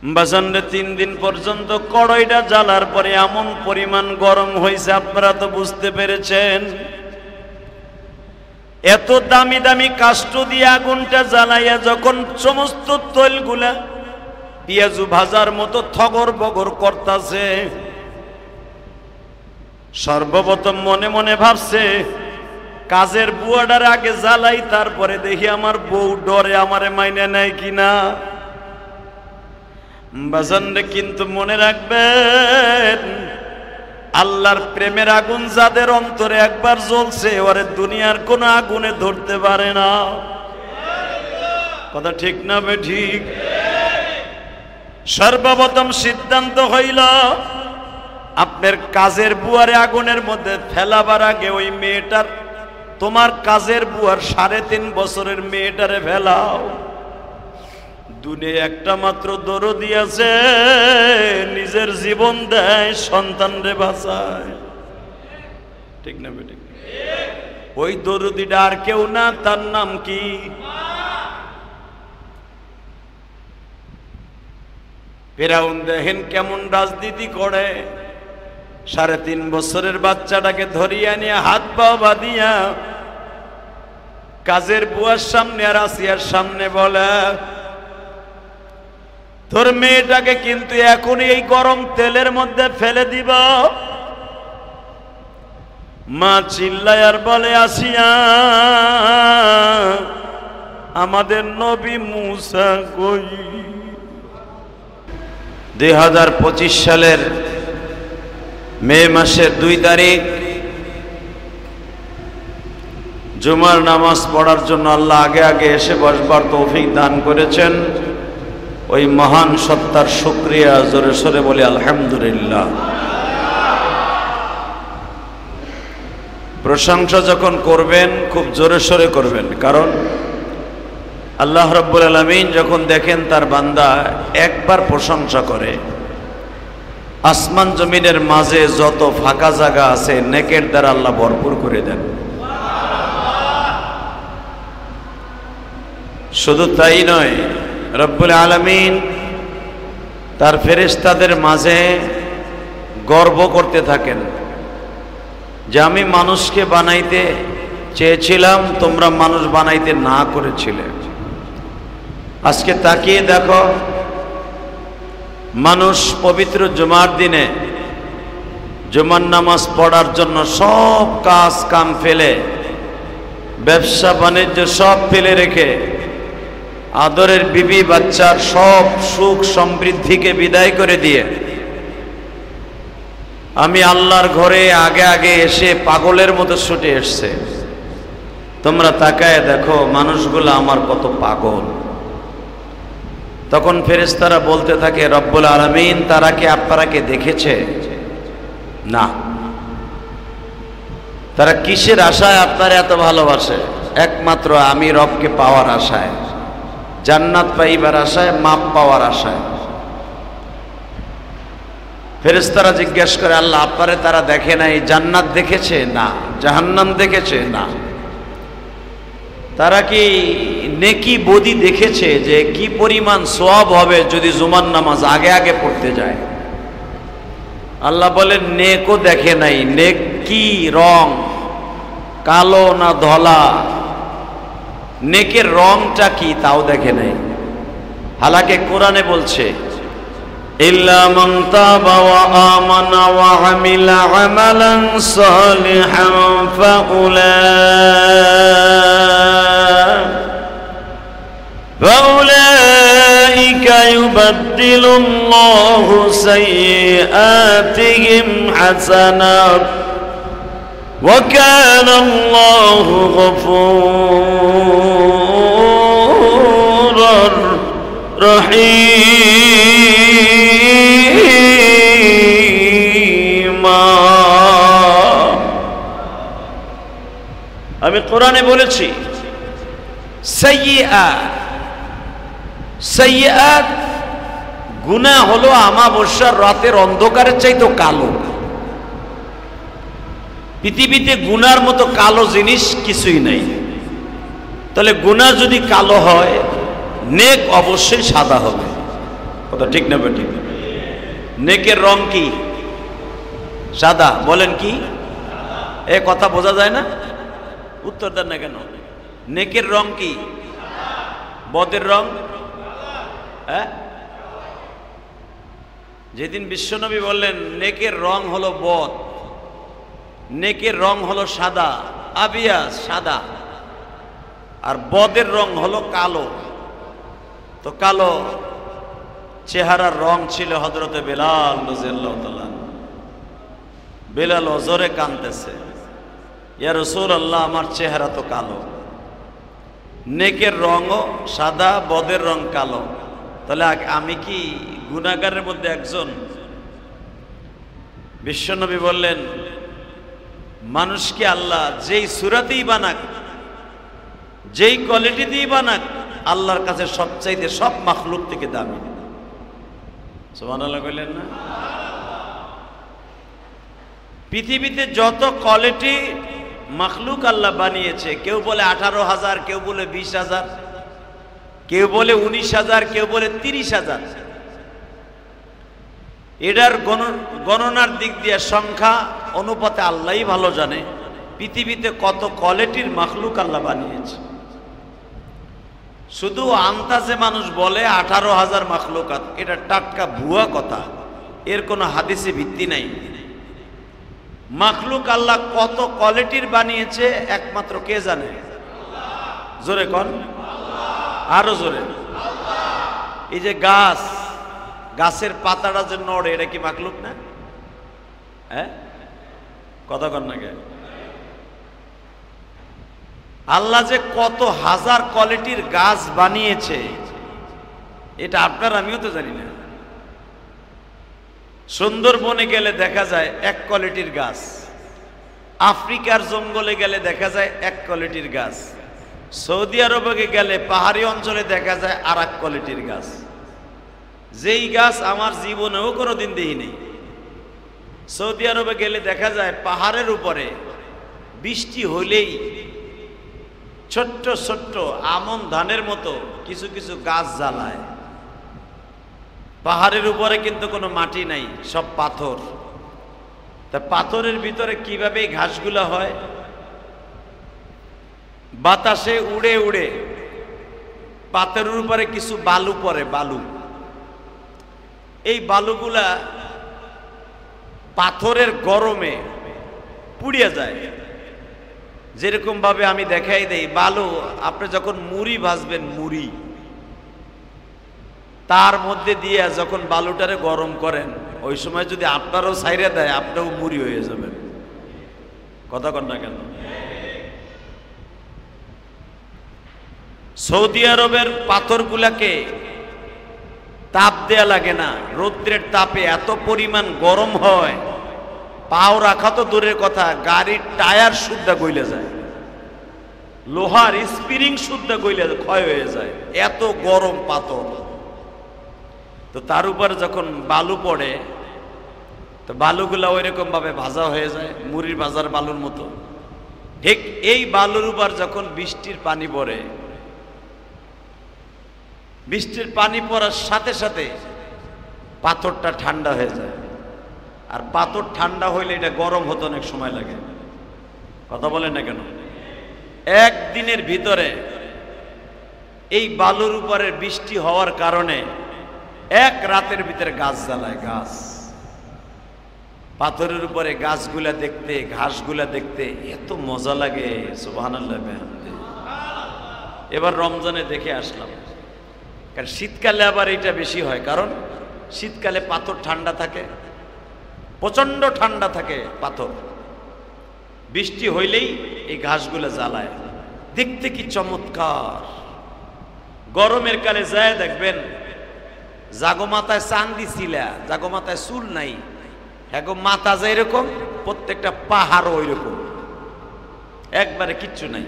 বাজানরে 3 দিন পর্যন্ত কড়াইটা জ্বালার পরে এমন পরিমাণ গরম হয়েছে, আপনারা তো বুঝতে পেরেছেন। এত দামি দামি কাষ্ঠ দিয়ে আগুনটা জ্বালাইয়া যখন সমস্ত তৈলগুলা পেঁয়াজু ভাজার মতো থগর বগর করতেছে, সর্বপ্রথম মনে মনে ভাবছে কাজের বুয়াটার আগে জ্বালাই, তারপরে দেখি আমার বউ ডরে আমারে মাইনে নেয় কিনা। বাজানরে কিন্তু মনে রাখবেন, আল্লাহর প্রেমের আগুন যাদের অন্তরে একবার জ্বলছে, ওরে দুনিয়ার কোনো আগুনে ধরতে পারে না। কথা ঠিক না বে ঠিক? সর্বপ্রথম সিদ্ধান্ত হইল, আপনার কাজের বুয়ারে আগুনের মধ্যে ফেলাবার আগে ওই মেয়েটার, তোমার কাজের বুয়ার 3.5 বছরের মেয়েটারে ফেলাও। দুনিয়া একটা মাত্র দরদি আছে, নিজের জীবন দেয় সন্তানরে বাঁচায়। ঠিক না বেঠিক? ওই দরদিটা আর কেউ না, তার নাম কি? ফিরাউন দেখেন কেমন রাজনীতি করে। 3.5 বছরের বাচ্চাটাকে ধরিয়া নিয়ে হাত পা বাঁধিয়া কাজের বুয়ার সামনে আর আসিয়ার সামনে বলে, তোর মেয়েটাকে কিন্তু এখনই এই গরম তেলের মধ্যে ফেলে দিব। মা চিল্লায় আর বলে, আসিয়া আমাদের নবী মুসা কই? 2025 সালের মে মাসের 2 তারিখ জুমার নামাজ পড়ার জন্য আল্লাহ আগে আগে এসে বসবার তৌফিক দান করেছেন। ওই মহান সত্তার শুকরিয়া জোরে সোরে বলি আলহামদুলিল্লাহ। প্রশংসা যখন করবেন খুব জোরে সোরে করবেন, কারণ আল্লাহ রাব্বুল আলামিন যখন দেখেন তার বান্দা একবার প্রশংসা করে, আসমান জমিনের মাঝে যত ফাঁকা জায়গা আছে নেকের দ্বারা আল্লাহ ভরপুর করে দেন। শুধু তাই নয়, রব্বুল আলামিন তার ফেরেশতাদের মাঝে গর্ব করতে থাকেন যে আমি মানুষকে বানাইতে চেয়েছিলাম, তোমরা মানুষ বানাইতে না করেছিলে। আজকে তাকিয়ে দেখো, মানুষ পবিত্র জুমার দিনে জুমার নামাজ পড়ার জন্য সব কাজ কাম ফেলে, ব্যবসা বাণিজ্য সব ফেলে রেখে, আদরের বিবি বাচ্চার সব সুখ সমৃদ্ধিকে বিদায় করে দিয়ে আমি আল্লাহর ঘরে আগে আগে এসে পাগলের মতো ছুটে এসছে। তোমরা তাকায় দেখো মানুষগুলো আমার কত পাগল। তখন ফেরেশতারা বলতে থাকে, রব্বুল আলামিন তারা কি আপনারাকে দেখেছে? না। তারা কিসের আশায় আপনারা এত ভালোবাসে? একমাত্র আমি রবকে পাওয়ার আশায়, জান্নাত পাইবার আশায়, মাপ পাওয়ার আশায়। ফেরেশতারা জিজ্ঞাসা করে, আল্লাহ আপনারে তারা দেখে নাই? জান্নাত দেখেছে? না। জাহান্নাম দেখেছে? না। তারা কি নেকি বদি দেখেছে যে কি পরিমাণ সওয়াব হবে যদি জুমার নামাজ আগে আগে পড়তে যায়? আল্লাহ বলেন নেকও দেখে নাই। নেক কি রং, কালো না ধলা, নেকের রংটা কি তাও দেখে নাই। হালাকে কোরআনে বলছে, ইল্লা মান তাবা ওয়া আমানা ওয়া আমিলা আমালান সালিহান ফাউলাইকা ইউবাদদিলুল্লাহু সাইয়্যাতিহিম হাসানাত ওয়া কানা আল্লাহু গফুরুর রহিম। আমি কোরআনে বলেছি সাইয়্যাত গুনাহ হলো আমাবস্যার রাতের অন্ধকারের চাইতে কালো। পৃথিবীতে গুনার মতো কালো জিনিস কিছুই নাই। তাহলে গুনাহ যদি কালো হয়, নেক অবশ্যই সাদা হবে। কথা ঠিক না বেঠিক? নেকের রং কি? সাদা। বলেন কি? এ কথা বোঝা যায় না? উত্তর দেন না কেন? নেকের রং কি? বদের রং? হ্যাঁ, যেদিন বিশ্বনবী বললেন নেকের রং হলো বদ, নেকের রং হলো সাদা, আবিয়াস সাদা, আর বদের রং হলো কালো। তো কালো চেহারার রং ছিল হযরতে বেলাল রাদিয়াল্লাহু তাআলা। বেলাল অজরে কাঁদতেছে, ইয়া রাসূলুল্লাহ, আমার চেহারা তো কালো, নেকের রঙও সাদা, বদের রং কালো, তাহলে আমি কি গুনাহগারের মধ্যে একজন? বিশ্বনবী বললেন, মানুষকে আল্লাহ যেই সূরাতেই বানাক, যেই কোয়ালিটিতেই বানাক, আল্লাহর কাছে সবচাইতে সব মাখলুক থেকে দামি। সুবহানাল্লাহ কইলেন না? পৃথিবীতে যত কোয়ালিটি মাখলুক আল্লাহ বানিয়েছে, কেউ বলে 18,000, কেউ বলে 20,000, কেউ বলে 19,000, কেউ বলে 30,000। এটার গণনার দিক দিয়ে সংখ্যা অনুপাতে আল্লাহই ভালো জানে পৃথিবীতে কত কোয়ালিটির মাখলুক আল্লাহ বানিয়েছে। শুধু আন্তাজে মানুষ বলে 18,000 মাখলুকাত, এটা টাটকা ভুয়া কথা, এর কোনো হাদিসে ভিত্তি নাই। মাখলুক আল্লাহ কত কোয়ালিটির বানিয়েছে একমাত্র কে জানে? জোরে কোন, আরো জোরে। এই যে গাছ, গাছের পাতাটা যে নড়ে, এটা কি মাখলুক না? হ্যাঁ, কথা কন না কে? আল্লাহ যে কত হাজার কোয়ালিটির গাছ বানিয়েছে, এটা আপনার আমিও তো জানি না। সুন্দরবনে গেলে দেখা যায় এক কোয়ালিটির গাছ, আফ্রিকার জঙ্গলে গেলে দেখা যায় এক কোয়ালিটির গাছ, সৌদি আরবে গেলে পাহাড়ি অঞ্চলে দেখা যায় আর এক কোয়ালিটির গাছ। যেই গাছ আমার জীবনেও কোনোদিন দেখিনি। সৌদি আরবে গেলে দেখা যায় পাহাড়ের উপরে বৃষ্টি হলেই ছোট্ট ছোট্ট আমন ধানের মতো কিছু কিছু গাছ জ্বালায়। পাহাড়ের উপরে কিন্তু কোনো মাটি নাই, সব পাথর। তা পাথরের ভিতরে কিভাবে এই ঘাসগুলা হয়? বাতাসে উড়ে উড়ে পাথরের উপরে কিছু বালু পড়ে, বালু। এই বালুগুলা পাথরের গরমে পুড়িয়ে যায়। যেরকম ভাবে আমি দেখাই দেই, বালু আপনি যখন মুড়ি ভাজবেন, মুড়ি তার মধ্যে দিয়ে যখন বালুটারে গরম করেন, ওই সময় যদি আপনারও ছাইরে দেয়, আপনিও মুড়ি হয়ে যাবেন। কথা কন না কেন? সৌদি আরবের পাথরগুলাকে তাপ দেয়া লাগে না, রৌদ্রের তাপে এত পরিমাণ গরম হয়, পাও রাখা তো দূরের কথা, গাড়ির টায়ার সুদ্ধা গইলে যায়, লোহার স্প্রিং সুদ্ধা গইলে ক্ষয় হয়ে যায়, এত গরম পাথর। তো তার উপর যখন বালু পড়ে, তো বালুগুলা ওই রকম ভাবে ভাজা হয়ে যায়, মুড়ির ভাজার বালুর মতো। ঠিক এই বালুর উপর যখন বৃষ্টির পানি পড়ে, বৃষ্টির পানি পড়ার সাথে সাথে পাথরটা ঠান্ডা হয়ে যায়। আর পাথর ঠান্ডা হইলে এটা গরম হতে অনেক সময় লাগে। কথা বলেন না কেন? একদিনের ভিতরে এই বালুর উপরে বৃষ্টি হওয়ার কারণে এক রাতের ভিতরে গাছ জ্বালায়। গাছ, পাথরের উপরে গাছগুলা দেখতে, ঘাসগুলা দেখতে এত মজা লাগে, সুবহানাল্লাহ। এবার রমজানে দেখে আসলাম, কারণ শীতকালে আবার এটা বেশি হয়, কারণ শীতকালে পাথর ঠান্ডা থাকে, প্রচন্ড ঠান্ডা থাকে পাথর। বৃষ্টি হইলেই এই ঘাসগুলো জ্বালায়, দেখতে কি চমৎকার। গরমের কালে যায় দেখবেন, জাগো মাথায় চান্দি ছিলা, জাগো মাথায় চুল নাই, হ্যাঁ মাথা যায় এরকম, প্রত্যেকটা পাহাড়ও ওই রকম, একবারে কিচ্ছু নাই।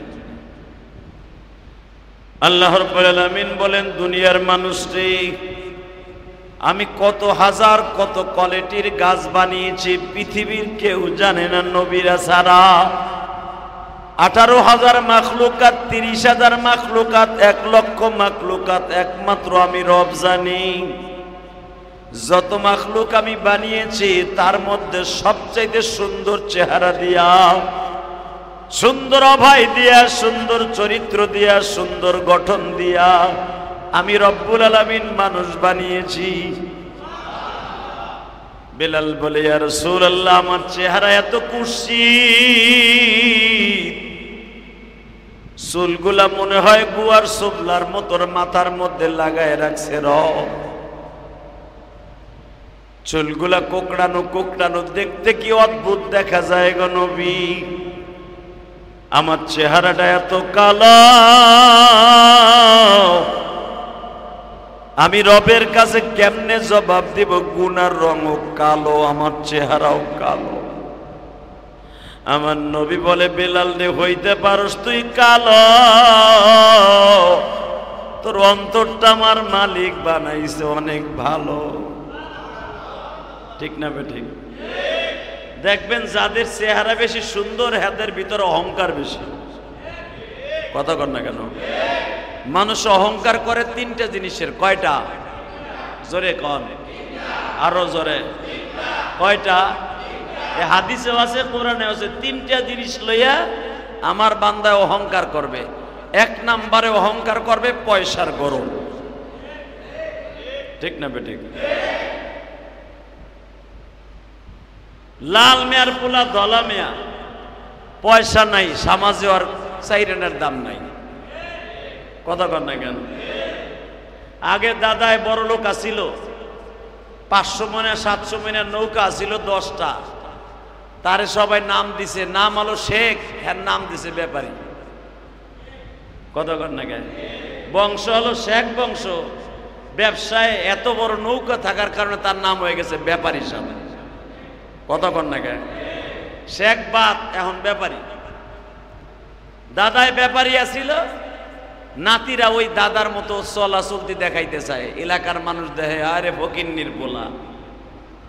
আল্লাহ রাব্বুল আলামিন বলেন, দুনিয়ার মানুষরে আমি কত হাজার কত কোয়ালিটির গাছ বানিয়েছি, পৃথিবীর কেউ জানে না নবীরা ছাড়া। 18,000 মাখলুকাত, 30,000 মাখলুকাত, 1 লক্ষ মাখলুকাত একমাত্র আমি রব জানি। যত মাখলুক আমি বানিয়েছি তার মধ্যে সবচাইতে সুন্দর চেহারা দিয়া, সুন্দর অভয় দিয়া, সুন্দর চরিত্র দিয়া, সুন্দর গঠন দিয়া আমি রব্বুল আলামিন মানুষ বানিয়েছি। বেলাল বলে, ইয়া রাসূলুল্লাহ, আমার চেহারা এত কুৎসিত, চুলগুলা মনে হয় গুয়ার সুবলার মতোর মাথার মধ্যে লাগায় রাখছে চুলগুলা কোকড়ানো কোকড়ানো, দেখতে কি অদ্ভুত দেখা যায় গো নবী। আমার চেহারাটা এত কালো, আমি রবের কাছে কেমনে জবাব দিব? গুনার রঙও কালো, আমার চেহারাও কালো। আমার নবী বলে, বেলাল রে, হইতে পারস তুই কালো, তোর অন্তরটা আমার মালিক বানাইছে অনেক ভালো। ঠিক না বেঠিক? দেখবেন যাদের চেহারা বেশি সুন্দর এদের ভিতরে অহংকার বেশি। কথা কর না কেন? মানুষ অহংকার করে তিনটা জিনিসের। কয়টা? জোরে কন, আরো জোরে। কয়টা? হাদিসেও আছে, কোরআনেও আছে। তিনটা জিনিস লইয়া আমার বান্দা অহংকার করবে। এক নম্বরে অহংকার করবে পয়সার গরম। ঠিক না বেঠিক? লাল মেয়ার পোলা ধলা মেয়া, পয়সা নাই, সমাজে আর চাইরেনের দাম নাই। কথা কর না কেন? আগে দাদায় বড় লোক আসিল, 500 মনে 700 মনে নৌকা আসিল 10টা, তারে সবাই নাম দিছে, নাম হলো শেখ, হ্যাঁ নাম দিছে ব্যাপারী। কথা কর না কেন? বংশ হলো শেখ বংশ, ব্যবসায় এত বড় নৌকা থাকার কারণে তার নাম হয়ে গেছে ব্যাপারী সাহেব। কথা কর না কেন? শেখ বাদ, এখন ব্যাপারী। দাদায় ব্যাপারী আসিল, নাতিরা ওই দাদার মতো চলা চলতি দেখাইতে চায়। এলাকার মানুষ দেখে, আরে ফকিন্নির পোলা,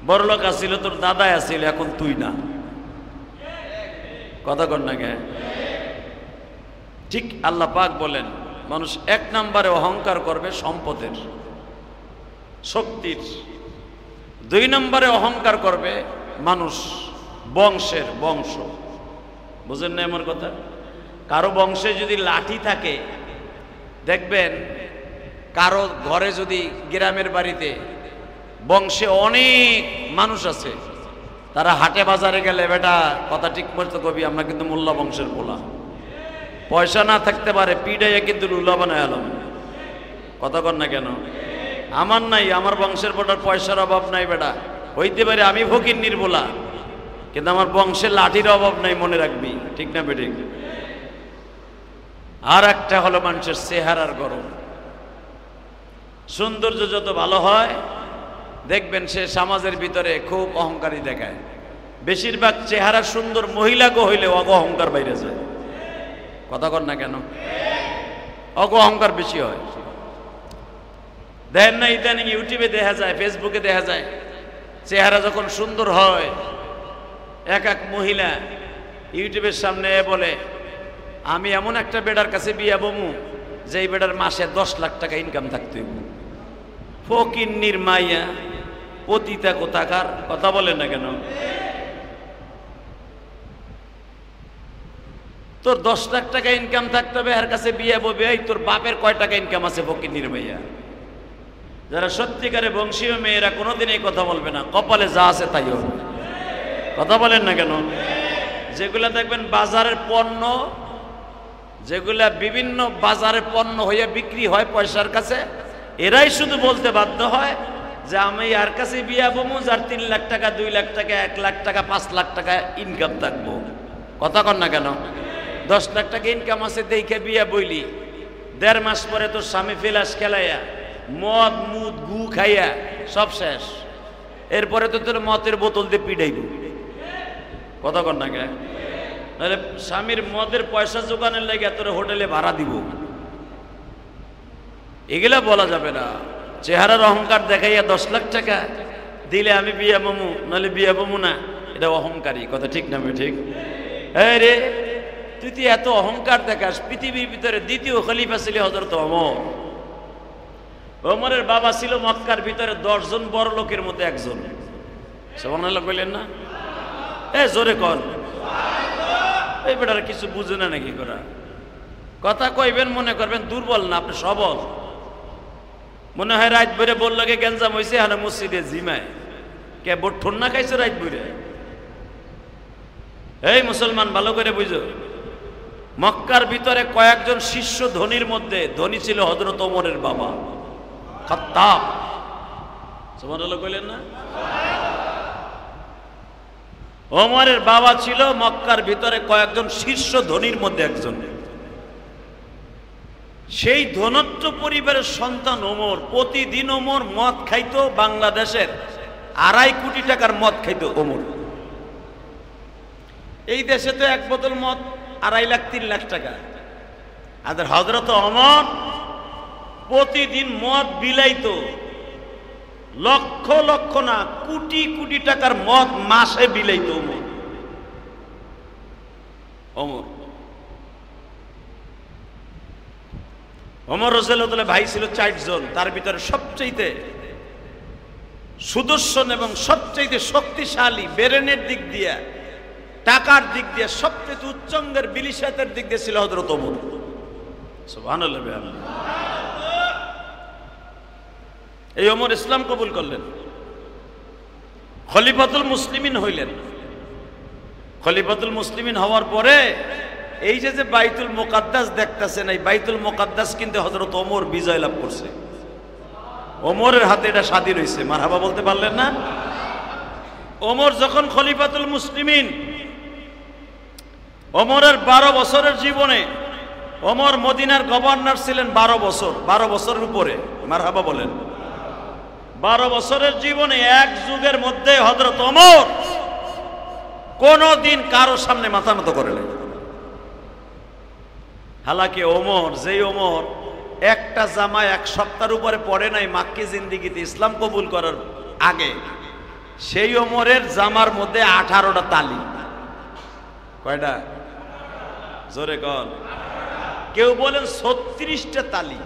বড়লোক আসিল, তোর দাদাই আসিল, এখন তুই না। কথা কর না কেন? ঠিক আল্লাহ পাক বলেন, মানুষ এক নম্বরে অহংকার করবে সম্পদের, শক্তির। 2 নম্বরে অহংকার করবে মানুষ বংশের, বংশ। বুঝেন না আমার কথা? কারো বংশে যদি লাঠি থাকে, দেখবেন কারো ঘরে যদি গ্রামের বাড়িতে বংশে অনেক মানুষ আছে, তারা হাটে বাজারে গেলে, বেটা কথা ঠিক মতো কবি, আমরা কিন্তু মোল্লা বংশের পোলা, পয়সা না থাকতে পারে পিড়াইয়া কিন্তু লুলা বানায় আলম। কথা কর না কেন? আমার নাই, আমার বংশের পোটার পয়সার অভাব নাই বেটা, হইতে পারে আমি ফকিন্নির পোলা, কিন্তু আমার বংশের লাঠির অভাব নাই, মনে রাখবি। ঠিক না বেঠিক? আর একটা হলো মানুষের চেহারার গরম। সৌন্দর্য যত ভালো হয় দেখবেন সে সমাজের ভিতরে খুব অহংকারী দেখায়। বেশিরভাগ চেহারা সুন্দর মহিলাকে হইলে অহংকার বাইরে যায়। কথা কর না কেন? অহংকার বেশি হয়। দেখেন না, ইদানিং ইউটিউবে দেখা যায়, ফেসবুকে দেখা যায়, চেহারা যখন সুন্দর হয়, এক এক মহিলা ইউটিউবের সামনে বলে, আমি এমন একটা বেটার কাছে বিয়া বমু যে এই বেটার মাসে 10 লাখ টাকা ইনকাম থাকতে। ফকিন্নির মাইয়া, পতিতা কোথাকার। কথা বলেন না কেন? তোর 10 লাখ টাকা ইনকাম থাকতে হবে, এর কাছে বিয়া ববে, এই তোর বাপের কয় টাকা ইনকাম আছে? ফকিন্নির মাইয়া। যারা সত্যিকারে বংশীয় মেয়েরা কোনোদিন এই কথা বলবে না, কপালে যা আছে তাই হবে। কথা বলেন না কেন? যেগুলা দেখবেন বাজারের পণ্য, যেগুলা বিভিন্ন বাজারে পণ্য হয়ে বিক্রি হয় পয়সার কাছে, এরাই শুধু বলতে বাধ্য হয় যে আমি আর কাছে বিয়া বমু যার 3 লাখ টাকা, 2 লাখ টাকা, 1 লাখ টাকা, 5 লাখ টাকা ইনকাম থাকবো। কথা কন না কেন? 10 লাখ টাকা ইনকাম আছে দেখে বিয়া বইলি, 1.5 মাস পরে তোর স্বামী ফিলাস খেলাইয়া, মদ মুদ গু খাইয়া সব শেষ। এরপরে তো তোর মদের বোতল দিয়ে পিটাইব। কথা কন না কেন? নাহলে স্বামীর মদের পয়সা জোগানের লাগে তোর হোটেলে ভাড়া দিব। এগুলা বলা যাবে না। চেহারার অহংকার দেখাইয়া 10 লাখ টাকা দিলে আমি বিয়া বমু, নাহলে বিয়া বমু না, এটা অহংকারী। কথা ঠিক না? ঠিক? হ্যাঁ রে, তুই তো এত অহংকার দেখাস। পৃথিবীর ভিতরে দ্বিতীয় খলিফা ছিল হযরত ওমর। ওমরের বাবা ছিল মক্কার ভিতরে 10 জন বড় লোকের মধ্যে একজন। সুবহানাল্লাহ কইলেন না? জোরে কর। এই বেটারা কিছু বুঝে না নাকি করা কথা কইবেন মনে করবেন দুর্বল না, আপনি সবল। মনে হয় রাত ভরে বললো গে গেঞ্জাম হয়েছে হানা মসজিদে জিমায় কে বোট ঠন্না খাইছো রাত ভরে। এই মুসলমান ভালো করে বুঝো, মক্কার ভিতরে কয়েকজন শীর্ষ ধনীর মধ্যে ধনী ছিল হযরত ওমরের বাবা খাত্তাব। সুবহানাল্লাহ কইলেন না? ওমরের বাবা ছিল মক্কার ভিতরে কয়েকজন শীর্ষ ধনীর মধ্যে একজন। সেই ধনত্ব পরিবারের সন্তান ওমর। প্রতিদিন ওমর মদ খাইতো, বাংলাদেশের 2.5 কোটি টাকার মদ খাইতো ওমর। এই দেশে তো এক বোতল মদ 2.5 লাখ 3 লাখ টাকা। আর হযরত ওমর প্রতিদিন মদ বিলাইতো, লক্ষ লক্ষ না কোটি কোটি টাকার মদ মাসে বিলাইতো ওমর। ওমর রাদিয়াল্লাহু ভাই ছিল 4 জন, তার ভিতরে সবচেয়ে সুদর্শন এবং সবচেয়ে শক্তিশালী, ব্রেনের দিক দিয়ে টাকার দিক দিয়ে সবচেয়ে উচ্চঙ্গের বিলিশাতের দিক দিয়ে ছিল হযরত ওমর। সুবহানাল্লাহ। এই ওমর ইসলাম কবুল করলেন, খলিফাতুল মুসলিমিন হইলেন। খলিফাতুল মুসলিমিন হওয়ার পরে এই যে বাইতুল মুকাদ্দাস দেখতেছেন, এই বাইতুল মুকাদ্দাস কিন্তু হযরত ওমর বিজয় লাভ করছে। ওমরের হাতে এটা স্বাধীন হয়েছে। মারহাবা বলতে পারলেন না? ওমর যখন খলিফাতুল মুসলিমিন, ওমরের 12 বছরের জীবনে, ওমর মদিনার গভর্নর ছিলেন 12 বছর, 12 বছরের উপরে। মারহাবা বলেন। 12 বছরের জীবনে এক যুগের মধ্যে হযরত ওমর কোনদিন কারো সামনে মাথা নত করে নাই। হালাকি ওমর, যেই ওমর একটা জামা 1 সপ্তাহের উপরে পড়ে নাই মাক্কি জিন্দিগিতে ইসলাম কবুল করার আগে, সেই ওমরের জামার মধ্যে 18টা তালি। কয়টা? জোরে কন। কেউ বলেন 36টা তালি।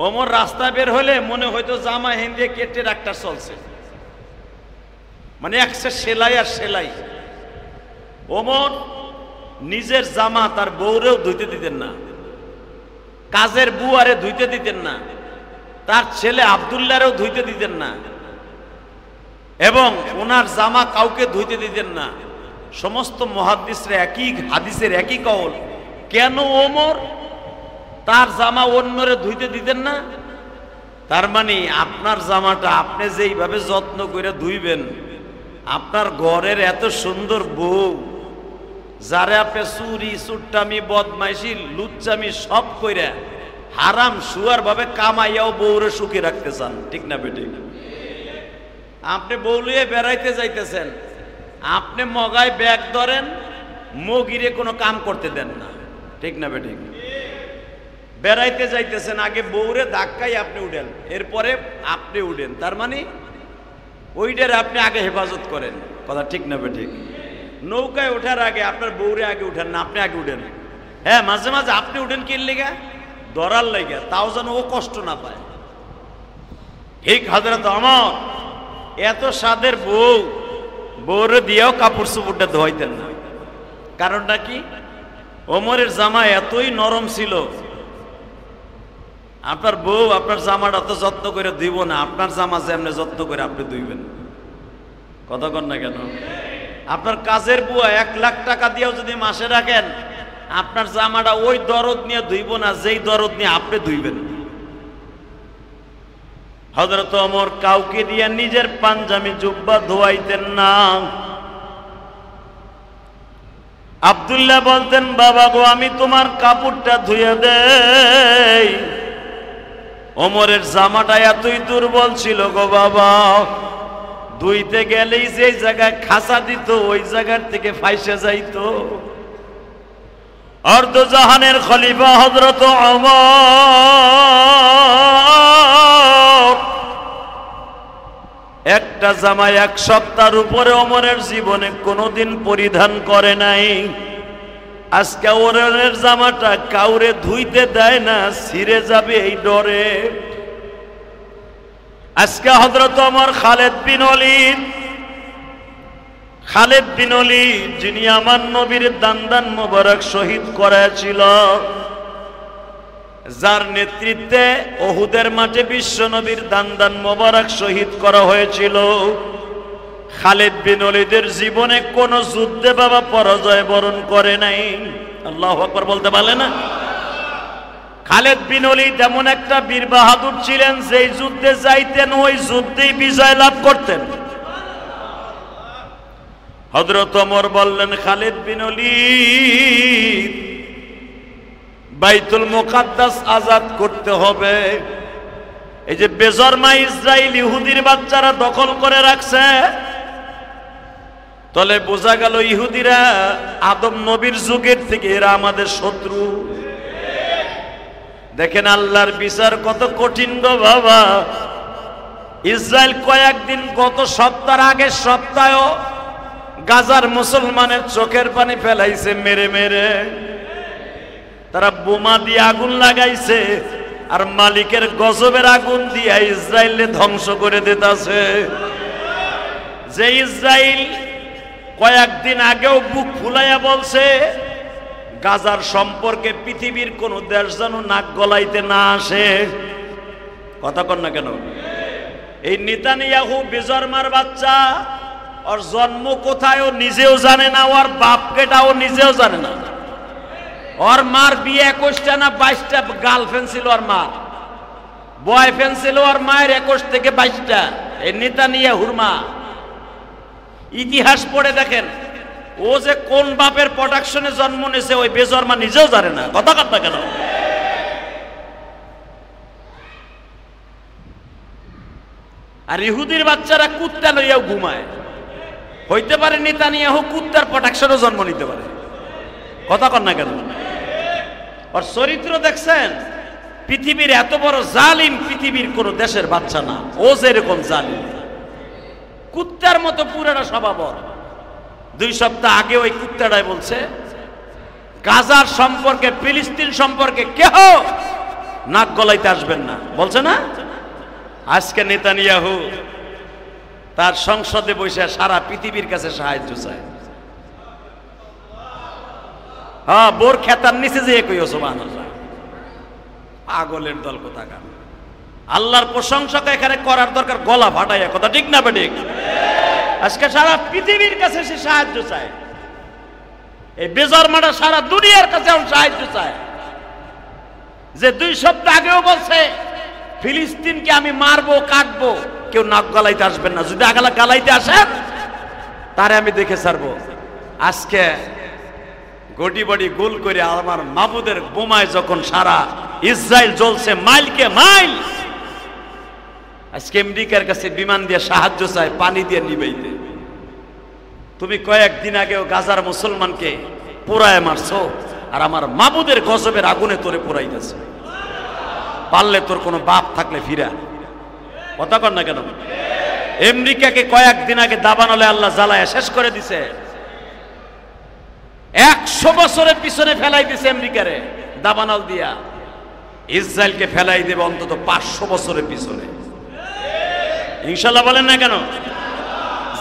ওমর রাস্তা বের হলে মনে হয়তো জামা হেন্দে কেটে একটা চলছে, মানে একটা সেলাই আর সেলাই। ওমর নিজের জামা তার বউরেও ধুইতে দিতেন না, কাজের বুয়ারে ধুইতে দিতেন না, তার ছেলে আব্দুল্লাহরেও ধুইতে দিতেন না, এবং ওনার জামা কাউকে ধুইতে দিতেন না। সমস্ত মুহাদ্দিসরা একই হাদিসের একই কওল, কেন ওমর তার জামা অন্যরে ধুইতে দিতেন না? তার মানে আপনার জামাটা আপনি যেইভাবে যত্ন করে ধুইবেন, আপনার ঘরের এত সুন্দর বউ যারে আপনি চুরি চুট্টামি বদমাইশি লুচ্চামি সব কইরা হারাম সুয়ার ভাবে কামাইয়াও বউরে সুখে রাখতে চান, ঠিক না বেঠিক? আপনি বউ লিয়ে বেড়াইতে যাইতেছেন, আপনি মগায় ব্যাগ ধরেন, মগিরে কোনো কাম করতে দেন না, ঠিক না বেঠিক? বেড়াইতে যাইতেছেন, আগে বউরে ধাক্কাই আপনি উঠেন, এরপরে আপনি উঠেন। তার মানে ওইটার আপনি আগে হেফাজত করেন, কথা ঠিক না বেঠিক? নৌকায় ওঠার আগে আপনার বউরে আগে উঠেন না, আপনি আগে উঠেন। হ্যাঁ, মাঝে মাঝে আপনি উঠেন কি লেগা? ধরার লেগা, তাও যেন ও কষ্ট না পায়। ঠিক হযরত ওমর এত সাদের বউ, বউরে দিয়েও কাপড় চোপড়টা ধোয়াইতেন না। কারণটা কি? ওমরের জামা এতই নরম ছিল, আপনার বউ আপনার জামাটা তো যত্ন করে ধুইব না, আপনার জামা যেমনি যত্ন করে আপনি ধুইবেন। কথা কন না কেন? আপনার কাজের বুয়া 1 লাখ টাকা দিয়েও যদি মাসে রাখেন, আপনার জামাটা ওই দরদ নিয়ে ধুইব না যেই দরদ নিয়ে আপনি ধুইবেন। হযরত ওমর কাউকে দিয়ে নিজের পাঞ্জাবি জুব্বা ধোয়াইতেন না। আব্দুল্লাহ বলতেন, বাবা গো আমি তোমার কাপড়টা ধুয়ে দেই। ওমরের জামাটা এতই দুর্বল ছিল গো বাবা, ধুইতে গেলেই যে জায়গায় খাসা দিত ওই জায়গার থেকে ফাইসে যাইতো। অর্ধজাহানের খলিফা হযরত ওমর একটা জামা 1 সপ্তাহের উপরে ওমরের জীবনে কোনোদিন পরিধান করে নাই। আজকে ওরের জামাটা কাউরে ধুইতে দেয় না, ছিঁড়ে যাবে এই ডরে। আজকে হযরত ওমর খালেদ বিন ওলীদ যিনি আমার নবীর দান্দান মোবারক শহীদ করেছিল, যার নেতৃত্বে উহুদের মাঠে বিশ্ব নবীর দান্দান মোবারক শহীদ করা হয়েছিল, খালিদ বিন ওলীদের জীবনে কোন যুদ্ধে বাবা পরাজয় বরণ করে নাই। আল্লাহু আকবার বলতে পারলে না? খালিদ বিন ওলীদ এমন একটা বীর বাহাদুর ছিলেন, যেই যুদ্ধে যাইতেন ওই যুদ্ধেই বিজয় লাভ করতেন। হযরত ওমর বললেন, খালিদ বিন ওলীদ, বাইতুল মুকাদ্দাস আজাদ করতে হবে। এই যে বেজরমা ইসরাইল ইহুদির বাচ্চারা দখল করে রাখছে, তাহলে বোঝা গেল ইহুদিরা আদম নবীর যুগের থেকে এরা আমাদের শত্রু। দেখেন আল্লাহর বিচার কত কঠিন গো বাবা। ইসরায়েল কয়েকদিন গত আগের সপ্তাহে গাজার মুসলমানের চোখের পানি ফেলাইছে মেরে মেরে। তারা বোমা দিয়ে আগুন লাগাইছে, আর মালিকের গজবের আগুন দিয়ে ইসরায়েলকে ধ্বংস করে দিতেছে। যে ইসরায়েল কয়েকদিন আগেও বুক ফুলাইয়া বলছে গাজার সম্পর্কে পৃথিবীর কোন দেশ যেন নাক গলাইতে না আসে। কথা কন না কেন? এই নেতানিয়াহু বেজরমার বাচ্চা, ওর জন্ম কোথায় ও নিজেও জানে না, ওর বাপ কেটাও নিজেও জানে না। ওর মার বিয়ে 21টা না 22টা গার্লফ্রেন্ড ছিল, ওর মা বয়ফ্রেন্ড ছিল ওর মায়ের 21 থেকে 22টা। এই নেতানিয়াহুর মা, ইতিহাস পড়ে দেখেন ও যে কোন বাপের প্রোডাকশনে জন্ম নিয়েছে ওই বেজরমা নিজেও জানে না। কথা কথা কেন? আর ইহুদির বাচ্চারা কুত্তা লইয়াও ঘুমায়। হইতে পারে নেতানিয়াহু কুত্তার প্রোডাকশনে জন্ম নিতে পারে। কথা কন না কেন? আর চরিত্র দেখছেন, পৃথিবীর এত বড় জালিম পৃথিবীর কোন দেশের বাচ্চা না। ও যেরকম জালিম, কুত্তার মতো পুরাটা স্বভাব। 2 সপ্তাহ আগে ওই কুত্তাটাই বলছে গাজার সম্পর্কে, ফিলিস্তিন সম্পর্কে কেহ নাক গলাইতে আসবেন না, বলছে না? আজকে নেতানিয়াহু তার সংসদে বসে সারা পৃথিবীর কাছে সাহায্য চায়। হ্যাঁ, বোর খেতার নিচে যে কই সুবহানাল্লাহ। পাগলের দল কোথাকার। আল্লাহর প্রশংসাকে এখানে করার দরকার গলা ফাটাইয়া। কথা ঠিক না বেঠিক? আজকে সারা পৃথিবীর কাছে সে সাহায্য চায়। এই বেজরমাটা সারা দুনিয়ার কাছে সাহায্য চায়। যে 2 সপ্তাহ আগেও বলছে ফিলিস্তিনকে আমি মারবো কাটবো, কেউ নাক গলাইতে আসবেন না। যদি আগালা গালাইতে আসেন তারে আমি দেখে ছাড়বো। আজকে গটি বডি গোল করে আমার মাবুদের বোমায় যখন সারা ইসরায়েল জ্বলছে মাইলকে মাইল, আজকে আমেরিকার কাছে বিমান দিয়ে সাহায্য চায় পানি দিয়ে নিবাইতে। তুমি কয়েকদিন আগেও গাজার মুসলমানকে পোড়ায় মারছো, আর আমার মাবুদের গজবের আগুনে তোরে পোড়াইতেছে। পারলে তোর কোনো বাপ থাকলে ফিরা। কথা কর না কেন? আমেরিকাকে কয়েকদিন আগে দাবানলে আল্লাহ জ্বালায় শেষ করে দিছে। 100 বছরের পিছনে ফেলাই দিছে আমেরিকারে দাবানল দিয়া। ইসরায়েলকে ফেলাই দেবে অন্তত 500 বছরের পিছনে। ইনশাআল্লাহ বলেন না কেন?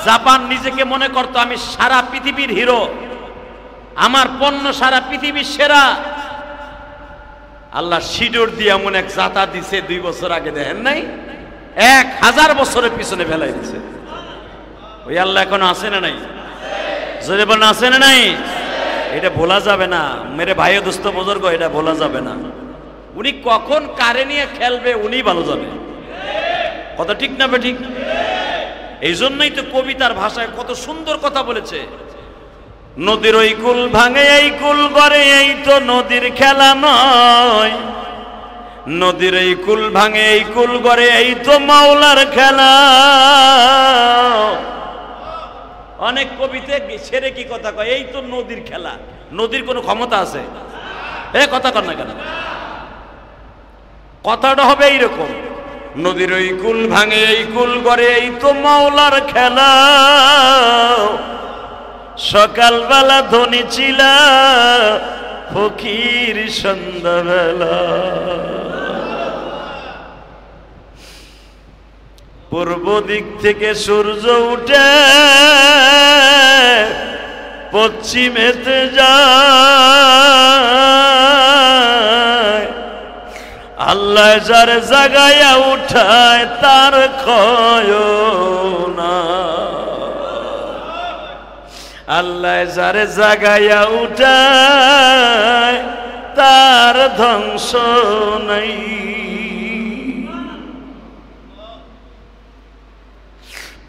জাপান নিজেকে মনে করতো আমি সারা পৃথিবীর হিরো, আমার পণ্য সারা পৃথিবীর সেরা। আল্লাহ শিডোর দিয়ে এমন এক জাতা দিছে 2 বছর আগে, দেখেন নাই? 1000 বছরের পিছনে ফেলাই দিছে। ওই আল্লাহ এখনো আছে না নাই? যদি বলেন আছে না নাই? এটা ভোলা যাবে না মেরে ভাই দোস্ত বুজুর্গ, এটা ভোলা যাবে না। উনি কখন কারে নিয়ে খেলবে উনি ভালো জানে। কথা ঠিক না বে ঠিক? এই জন্যই তো কবিতার ভাষায় কত সুন্দর কথা বলেছে। নদীর ওই কুল ভাঙে এই কুল গড়ে, এই তো নদীর খেলা নয়। নদীর এই কুল ভাঙে এই কুল গড়ে, এই তো মাওলার খেলা। অনেক কবিতে ছেড়ে কি কথা কয়, এই তো নদীর খেলা। নদীর কোনো ক্ষমতা আছে? এ কথা কর না কেন? কথাটা হবে এইরকম, নদীর ওই কুল ভাঙে এই কুল গড়ে, এই তো মাওলার খেলা। সকালবেলা ধনী ছিল ফকির সন্ধ্যাবেলা। পূর্ব দিক থেকে সূর্য উঠে পশ্চিমেতে যায়, আল্লাহ যার জাগায়া উঠায় তার ক্ষয় না, আল্লাহ যার জাগায়া উঠায় তার ধ্বংস নাই।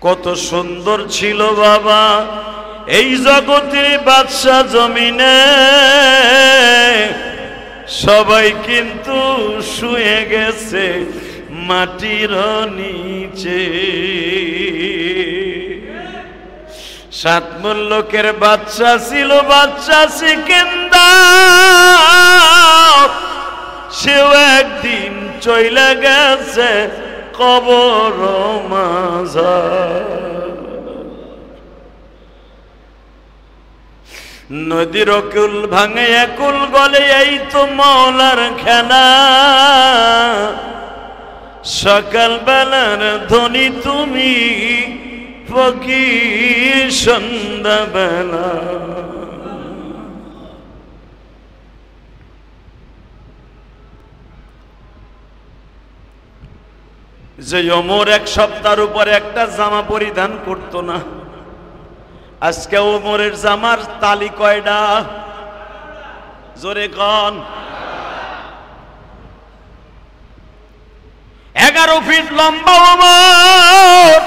কত সুন্দর ছিল বাবা এই জগতের বাদশা জমিনে, সবাই কিন্তু শুয়ে গেছে মাটির নিচে। সাত মুল্লুকের বাদশা ছিল বাদশা সিকান্দার, সেও একদিন চইলা গেছে কবর মাঝার। নদীর কুল ভাঙে কুল গলে এই তো মওলার খেলা, সকালবেলার ধনী তুমি ফকির সন্ধ্যাবেলা। যে ওমর এক সপ্তাহের উপরে একটা জামা পরিধান করত না, আজকে ওমরের জামার তালি কয়টা? জোরে কন। 11 ফিট লম্বা ওমর।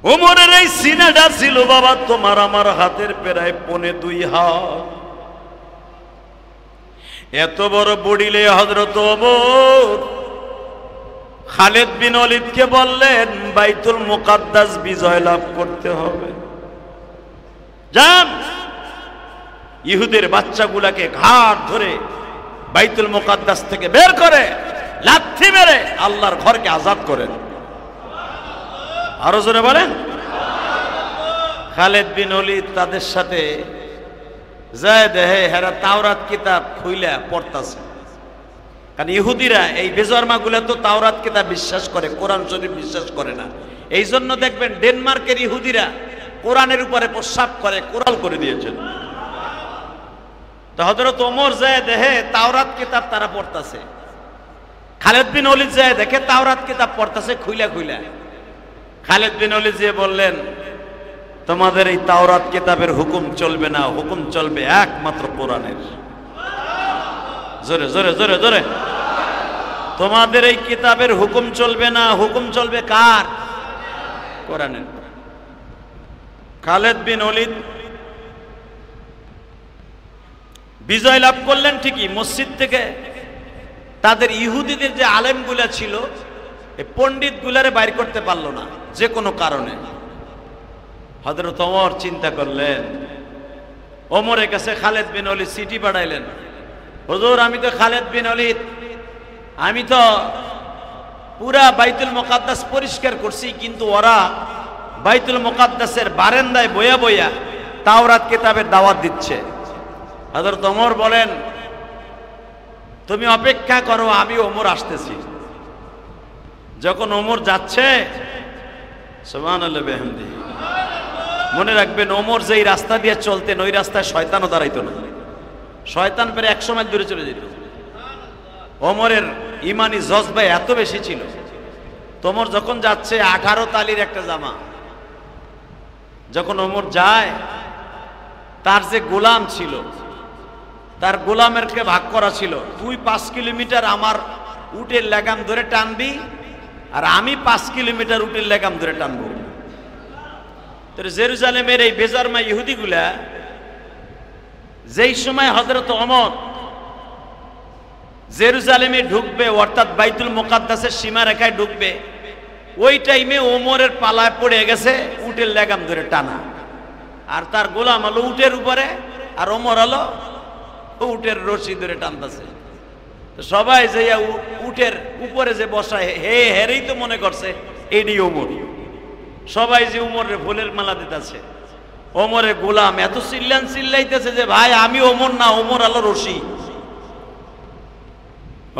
ওমরের এই সিনাটা ছিল বাবা তোমার আমার হাতের প্রায় 1.25 হাত। এত বড় বডিলে হযরত ওমর খালিদ বিন ওয়ালিদকে বললেন বাইতুল মুকাদ্দাস বিজয় লাভ করতে হবে, যান ইহুদের বাচ্চাগুলাকে ঘাট ধরে বাইতুল মুকাদ্দাস থেকে বের করে লাথি মেরে আল্লাহর ঘরকে আজাদ করেন। আরো জোরে বলেন। খালিদ বিন ওয়ালিদ তাদের সাথে যায়, দেহে হেরা তাওরাত কিতাব খুইলা পড়তাছে, কারণ ইহুদিরা এই বেজন্মাগুলা তো তাওরাত কিতাব বিশ্বাস করে, কোরআন শরীফ বিশ্বাস করে না। এই জন্য দেখবেন ডেনমার্কের ইহুদিরা কোরআনের উপরে প্রস্রাব করে, কোরাল করে দিয়েছেন। তো হযরত ওমর যায় দেহে তাওরাত কিতাব তারা পড়তাছে, খালিদ বিন ওয়ালিদ যায় দেখে তাওরাত কিতাব পড়তাছে খুইলা খুইলা। খালিদ বিন ওয়ালিদ যে বললেন তোমাদের এই তাওরাত কিতাবের হুকুম চলবে না, হুকুম চলবে একমাত্র কোরআনের। জোরে জোরে জোরে জোরে। তোমাদের এই কিতাবের হুকুম চলবে না, হুকুম চলবে কার? কোরআনের। খালিদ বিন ওয়ালিদ বিজয় লাভ করলেন ঠিকই, মসজিদ থেকে তাদের ইহুদিদের যে আলেমগুলা ছিল এই পণ্ডিত গুলারে বাইর করতে পারলো না যে কোনো কারণে। হযরত ওমর চিন্তা করলেন, ওমরের কাছে খালিদ বিন ওয়ালিদ চিঠি পাঠাইলেন, হুজুর আমি তো খালিদ বিন ওয়ালিদ, আমি তো পুরা বাইতুল মুকাদ্দাস পরিষ্কার করছি, কিন্তু ওরা বাইতুল মুকাদ্দাসের বারান্দায় বইয়া বইয়া তাওরাত কিতাবের দাওয়াত দিচ্ছে। হযরত ওমর বলেন তুমি অপেক্ষা করো, আমি ওমর আসতেছি। যখন ওমর যাচ্ছে, সুবহানাল্লাহ বিহামদিহি, মনে রাখবেন ওমর যেই রাস্তা দিয়ে চলতেন ওই রাস্তায় শয়তানও দাঁড়াইতো না, শয়তান প্রায় 100 মাইল দূরে চলে যেত। ওমরের ইমানি জজবা এত বেশি ছিল। ওমর যখন যাচ্ছে 18 তালির একটা জামা, যখন ওমর যায় তার যে গোলাম ছিল, তার গোলামেরকে ভাগ করা ছিল, তুই 5 কিলোমিটার আমার উটের লাগাম ধরে টানবি আর আমি 5 কিলোমিটার উটের লাগাম ধরে টানবো। তো জেরুজালেমের এই বেজারমা ইহুদিগুলা যেই সময় হযরত ওমর জেরুজালেমে ঢুকবে, অর্থাৎ বাইতুল মুকাদ্দাসের সীমারেখায় ঢুকবে, ওই টাইমে ওমরের পালায় পড়ে গেছে উটের লাগাম ধরে টানা, আর তার গোলাম হলো উটের উপরে, আর ওমর হলো উটের রশি ধরে টানতেছে। সবাই যে উটের উপরে যে বসায় হে হেরেই তো মনে করছে এডি ওমর। সবাই যে উমরের ফুলের মালা দিতেছে, ওমরের গোলাম এত চিল্লাইতেছে যে ভাই আমি ওমর না, ওমর আলো রশি।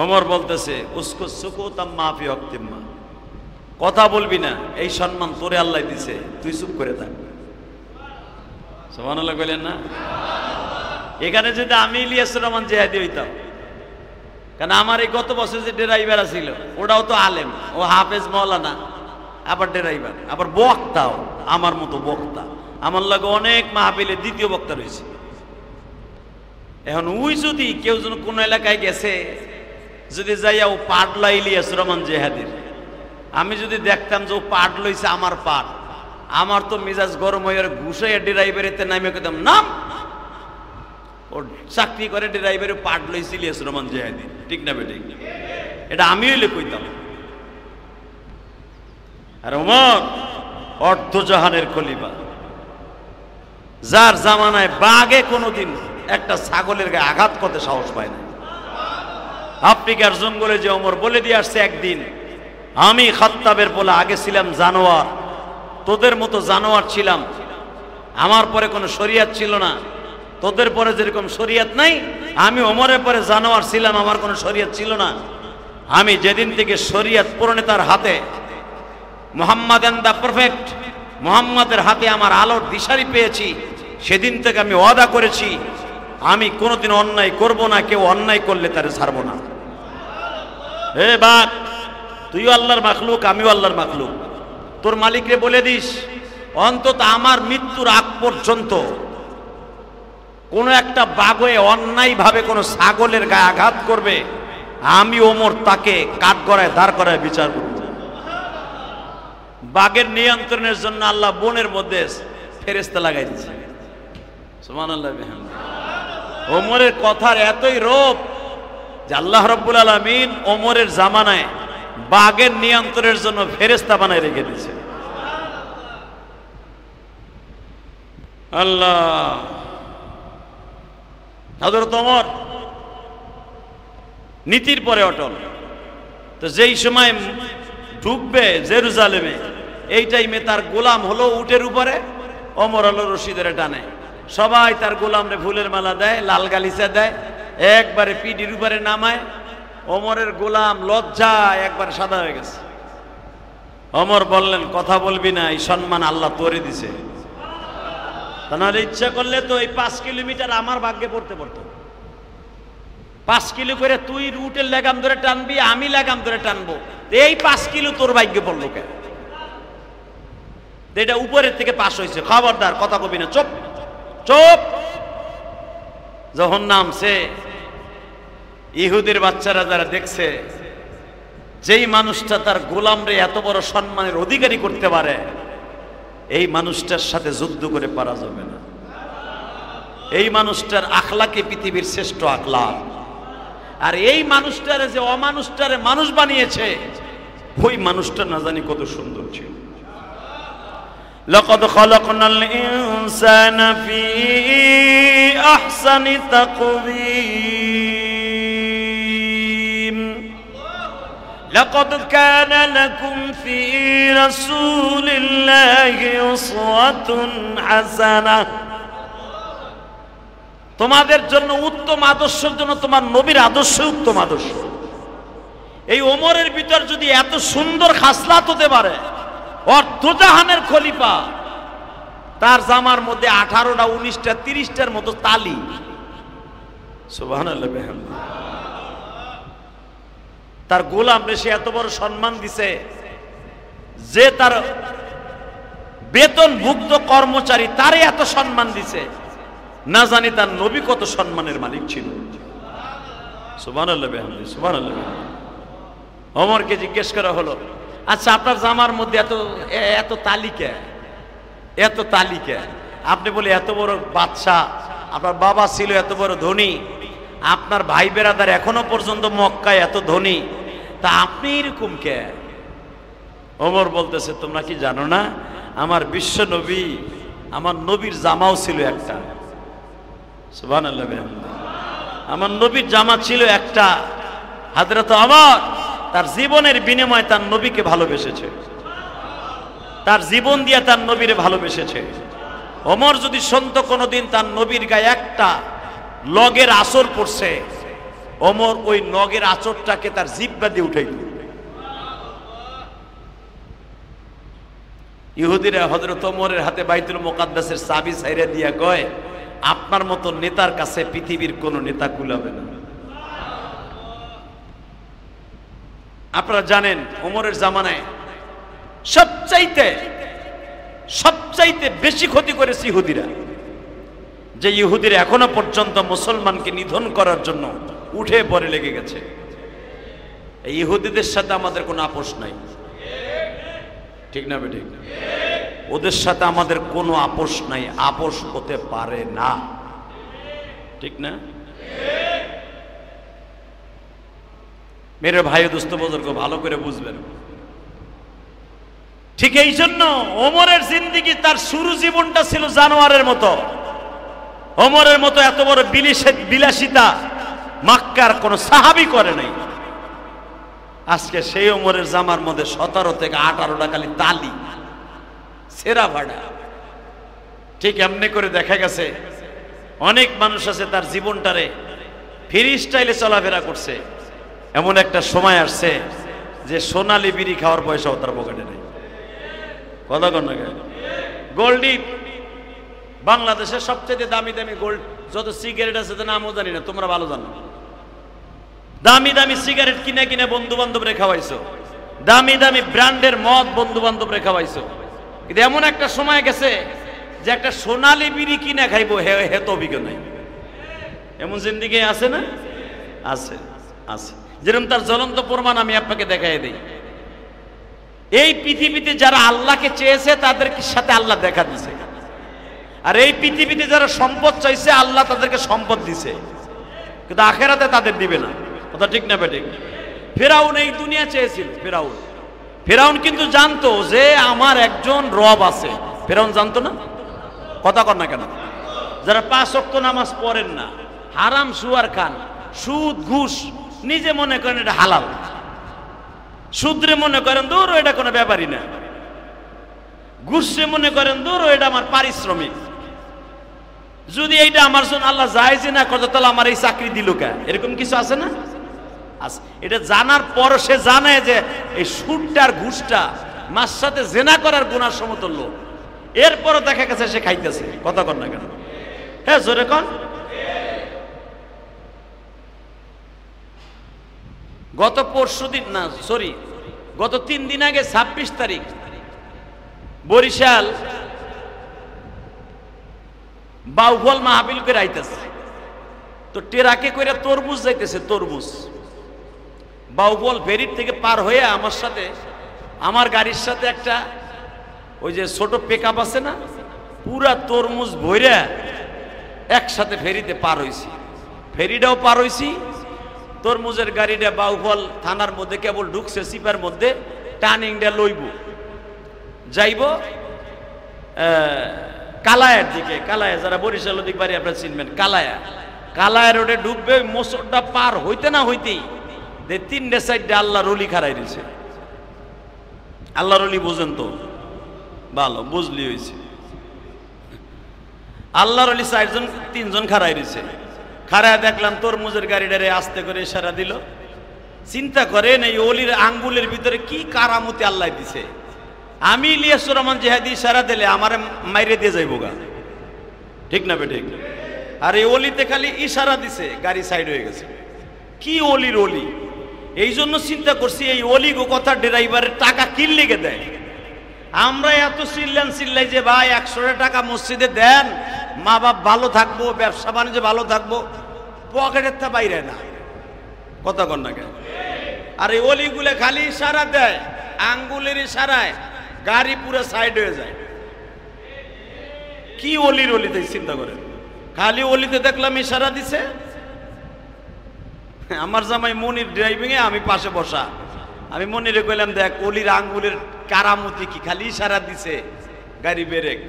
ওমর বলতেছে উসকো সুকুতাম মাফি ওয়াক্তিম্মা, কথা বলবি না, এই সম্মান তোরে আল্লাহ দিছে, তুই চুপ করে থাক। সুবহানাল্লাহ কইলেন না? এখানে যদি আমি ইলিয়াসুর রহমান জিহাদি হইতাম, কারণ আমার এই গত বছর যে ড্রাইভার ছিল ওটাও তো আলেম, ও হাফেজ মাওলানা, আবার ড্রাইভার, আবার বক্তাও আমার মতো বক্তা, আমার লাগে অনেক মাহফিলে দ্বিতীয় বক্তা রয়েছে। এখন ওই যদি কেউ যেন কোনো এলাকায় গেছে, যদি যাইয়া ও পাট লাই ইলিয়াসুর রহমান জিহাদির, আমি যদি দেখতাম যে ও পাট লইছে আমার পাট, আমার তো মেজাজ গরম হয়ে ঘুষাইয়া ড্রাইভারেতে নামে কইতাম নাম, ও চাকরি করে ড্রাইভারে পাট লইছে ইলিয়াসুর রহমান জিহাদি, ঠিক না বেঠিক? এটা আমি হইলে কইতাম। আর ওমর অর্ধজাহানের খলিফা, যার জামানায় বাঘে কোনোদিন একটা ছাগলের গায়ে আঘাত করতে সাহস পায় না। আফ্রিকার জঙ্গলে যে ওমর বলে দিয়ে আসছে একদিন, আমি খাত্তাবের বলে আগে ছিলাম জানোয়ার, তোদের মতো জানোয়ার ছিলাম, আমার পরে কোনো শরিয়াত ছিল না, তোদের পরে যেরকম শরিয়াত নাই, আমি ওমরের পরে জানোয়ার ছিলাম, আমার কোনো শরিয়াত ছিল না। আমি যেদিন থেকে শরিয়াত প্রণেতার হাতে, মুহাম্মদ এন্ড দ্য পারফেক্ট, মুহাম্মাদের হাতে আমার আলোর দিশারি পেয়েছি, সেদিন থেকে আমি ওয়াদা করেছি আমি কোনোদিন অন্যায় করব না, কেউ অন্যায় করলে তারে ছাড়বো না। হে বাপ, তুইও আল্লাহর মাখলুক, আমিও আল্লাহর মাখলুক, তোর মালিকরে বলে দিস অন্তত আমার মৃত্যুর আগ পর্যন্ত কোনো একটা বাঘে অন্যায় ভাবে কোনো ছাগলের গায়ে আঘাত করবে, আমি ওমর তাকে কাঠগড়ায় দাঁড় করায় বিচার করব। বাঘের নিয়ন্ত্রণের জন্য আল্লাহ বনের মধ্যে ফেরেশতা লাগাই দিয়েছে। সুবহানাল্লাহ। ওমরের কথার এতই রূপ যে আল্লাহ রাব্বুল আলামিন ওমরের জামানায় বাঘের নিয়ন্ত্রণের জন্য ফেরেশতা বানায় রেখে দিয়েছে। আল্লাহ। হযরত ওমর নীতির পরে অটল। তো যেই সময় ঢুকবে জেরুজালেমে, এই টাইমে তার গোলাম হলো উটের উপরে, ওমর হলো রশি ধরে টানে, সবাই তার গোলামরে ফুলের মালা দেয়, লাল গালিচা দেয়, একবারে পিঠির উপরে নামায়। ওমরের গোলাম লজ্জায় একবার সাদা হয়ে গেছে। ওমর বললেন কথা বলবি না, এই সম্মান আল্লাহ তোরে দিছে, তাহলে ইচ্ছা করলে তো এই 5 কিলোমিটার আমার ভাগ্যে পড়তে পড়তো। 5 কিলো করে তুই উটের লাগাম ধরে টানবি, আমি লাগাম ধরে টানবো, এই 5 কিলো তোর ভাগ্যে পড়লো কেন? এটা উপরের থেকে পাস হয়েছে, খবরদার কথা কবি না, চুপ চুপ। যখন নামছে, ইহুদির বাচ্চারা যারা দেখছে যেই মানুষটা তার গোলামরে এত বড় সম্মানের অধিকারী করতে পারে, এই মানুষটার সাথে যুদ্ধ করে পারা যাবে না। এই মানুষটার আখলাকে পৃথিবীর শ্রেষ্ঠ আখলাক। আর এই মানুষটারে যে অমানুষটারে মানুষ বানিয়েছে, ওই মানুষটা না জানি কত সুন্দর ছিল। লাকাদ খালাকনাল ইনসানা ফি আহসানি তাকওয়িম লাকাদ কানা লাকুম ফি রাসূলিল্লাহি উসওয়াতুন হাসানাহ। তোমাদের জন্য উত্তম আদর্শের জন্য তোমার নবীর আদর্শ উত্তম আদর্শ। এই ওমরের ভিতর যদি এত সুন্দর খাসলাত হতে পারে, অর্ধজাহানের খলিফা, তার জামার মধ্যে 18টা 19টা 30টার মতো তালি। সুবহানাল্লাহ। তার গোলামরে সে এত বড় সম্মান দিছে যে তার বেতনভুক্ত কর্মচারী তারে এত সম্মান দিছে, না জানি তার নবী কত সম্মানের মালিক ছিল। সুবহানাল্লাহ সুবহানাল্লাহ। ওমরকে জিজ্ঞেস করা হলো, আচ্ছা আপনার জামার মধ্যে এত এত তালিকা, এত তালিকা, আপনি বলে এত বড় বাদশা, আপনার বাবা ছিল এত বড় ধনী, আপনার ভাই বেরাদার এখনো পর্যন্ত মক্কায় এত ধনী, তা আপনি এরকম কে? ওমর বলতেছে তোমরা কি জানো না, আমার বিশ্ব নবী, আমার নবীর জামাও ছিল একটা। সুবহানাল্লাহ। আমার নবীর জামা ছিল একটা। হযরত ওমর তার জীবনের বিনিময়ে তার নবীকে ভালোবেসেছে। তার জীবন দিয়ে তার নবীরে ভালোবেসেছে। ওমর যদি সন্ত কোনোদিন তার নবীর গায়ে একটা লগের আঁচড় পড়ছে, ওমর ওই নগের আঁচড়টাকে তার জিহ্বা দিয়ে উঠাই দিল। ইহুদিরা হযরত ওমরের হাতে বাইতুল মুকাদ্দাসের চাবি ছাইরা দিয়া কয়, আপনার মতো নেতার কাছে পৃথিবীর কোন নেতা কুলাবে না। আপনারা জানেন ওমরের জামানায় সবচাইতে বেশি ক্ষতি করেছে ইহুদিরা, যে ইহুদিরা এখনো পর্যন্ত মুসলমানকে নিধন করার জন্য উঠে পড়ে লেগে গেছে। এই ইহুদিদের সাথে আমাদের কোনো আপোষ নাই, ঠিক না বেঠিক? ওদের সাথে আমাদের কোনো আপোষ নাই, আপোষ হতে পারে না, ঠিক না? মেরে ভাই দোস্ত বুজুর্গ ভালো করে বুঝবেন। ঠিক এই জন্য ওমরের জিন্দেগি, তার শুরু জীবনটা ছিল জানোয়ারের মতো। ওমরের মতো এত বড় বিলাসিতা মক্কার কোন সাহাবী করে নাই। আজকে সেই ওমরের জামার মধ্যে 17 থেকে 18টা খালি তালি, সেরা ভাড়া। ঠিক এমনি করে দেখা গেছে অনেক মানুষ আছে তার জীবনটারে ফ্রি স্টাইলে চলাফেরা করছে। এমন একটা সময় আসছে যে সোনালি বিড়ি খাওয়ার পয়সাও তার পকেটে নেই। কথা কন না? গোল্ডি বাংলাদেশের সবচেয়ে দামি দামি গোল্ড যত সিগারেট আছে তার নামও জানি না, তোমরা ভালো জানো। দামি দামি সিগারেট কিনে কিনে বন্ধু বান্ধব রে খাওয়াইছো, দামি দামি ব্র্যান্ডের মদ বন্ধু বান্ধব রে খাওয়াইছো। কিন্তু এমন একটা সময় গেছে যে একটা সোনালি বিড়ি কিনে খাইবো হে তো অভিজ্ঞ নাই। এমন জিন্দিগি আছে না? আছে, আছে। যেরকম তার জ্বলন্ত প্রমাণ আমি আপনাকে দেখাই দিই। এই পৃথিবীতে যারা আল্লাহকে চেয়েছে তাদের সাথে আল্লাহ দেখা দিছে, আর এই পৃথিবীতে যারা সম্পদ চাইছে আল্লাহ তাদেরকে সম্পদ দিছে, কিন্তু আখেরাতে তাদের দিবে না। কথা ঠিক না বেঠিক? ফেরাউন এই দুনিয়া চেয়েছিল। ফেরাউন কিন্তু জানতো যে আমার একজন রব আছে। ফেরাউন জানতো না? কথা কর না কেন? যারা 5 ওয়াক্ত নামাজ পড়েন না, হারাম সুয়ার খান, সুদ ঘুষ নিজে মনে করেন এটা হালাল, সুদরে মনে করেন দূর এটা কোনো ব্যাপারই না, ঘুষে মনে করেন দূর এটা আমার পারিশ্রমিক, যদি এইটা আমার জন্য আল্লাহ জায়েজ না করতো তাহলে আমার এই চাকরি দিল কে? এরকম কিছু আছে না? আছে। এটা জানার পর সে জানে যে এই সুদটার ঘুষটা মার সাথে জেনা করার গুনার সমতুল্য, এরপরও দেখা গেছে সে খাইতেছে। কথা কর না কেন? হ্যাঁ জোরে কন। গত 3 দিন আগে 26 তারিখ বরিশাল বাউফল মাহফিল করে আইতেছে, তো টেরাকে করে তরমুজ যাইতেছে। তরমুজ বাউফল ফেরির থেকে পার হয়ে আমার গাড়ির সাথে একটা ওই যে ছোট পিকআপ আছে না, পুরা তরমুজ ভইরা একসাথে ফেরিতে পার হইছি। ফেরিটাও পার হইছি, তরমুজের গাড়িটা বাউফল থানার মধ্যে কেবল ঢুকছে, সিপার মধ্যে টার্নিংটা লইব, যাইব কালায়ের দিকে। কালায়া, যারা বরিশাল দিক বাড়ি আপনারা চিনবেন, কালায়া রোডে ঢুকবে। মোচরটা পার হইতে না হইতেই 3টে 4টে আল্লাহর ওলি খাড়াই রয়েছে। আল্লাহর ওলি বুঝেন তো? ভালো বুঝলি হয়েছে। আল্লাহর ওলি 3জন খাড়াই রয়েছে। খাড়ায় দেখলাম তরমুজের গাড়িটারে আস্তে করে ইশারা দিল। চিন্তা করেন এই ওলির আঙ্গুলের ভিতরে কি কারামতি আল্লাহ দিছে। আমি ইলিয়াসুর রহমান জিহাদি ইশারা দিলে আমার মাইরে দিয়ে যাইব গা, ঠিক না বেঠিক? আর এই ওলিতে খালি ইশারা দিছে, গাড়ি সাইড হয়ে গেছে। কি ওলির ওলি! এই জন্য চিন্তা করছি এই ওলি গো কথা ড্রাইভারের টাকা কি লেগে দেয়। আমরা এত চিল্লাই যে ভাই 100 টাকা মসজিদে দেন, মা বাপ ভালো থাকবো, ব্যবসা বাণিজ্য ভালো থাকবো, পকেটের তা বাইরে না। কথা কর না কেন? আর এই অলিগুলো খালি ইশারা দেয়, আঙ্গুলের ইশারায় গাড়ি পুরো সাইড হয়ে যায়। কি অলির অলিতে চিন্তা করেন, খালি অলিতে দেখলাম ইশারা দিছে। আমার জামাই মনির ড্রাইভিং এ, আমি পাশে বসা। আমি মনিরে কইলাম, দেখ অলির আঙ্গুলের কারামতি কি, খালি ইশারা দিছে, গাড়ি ব্রেক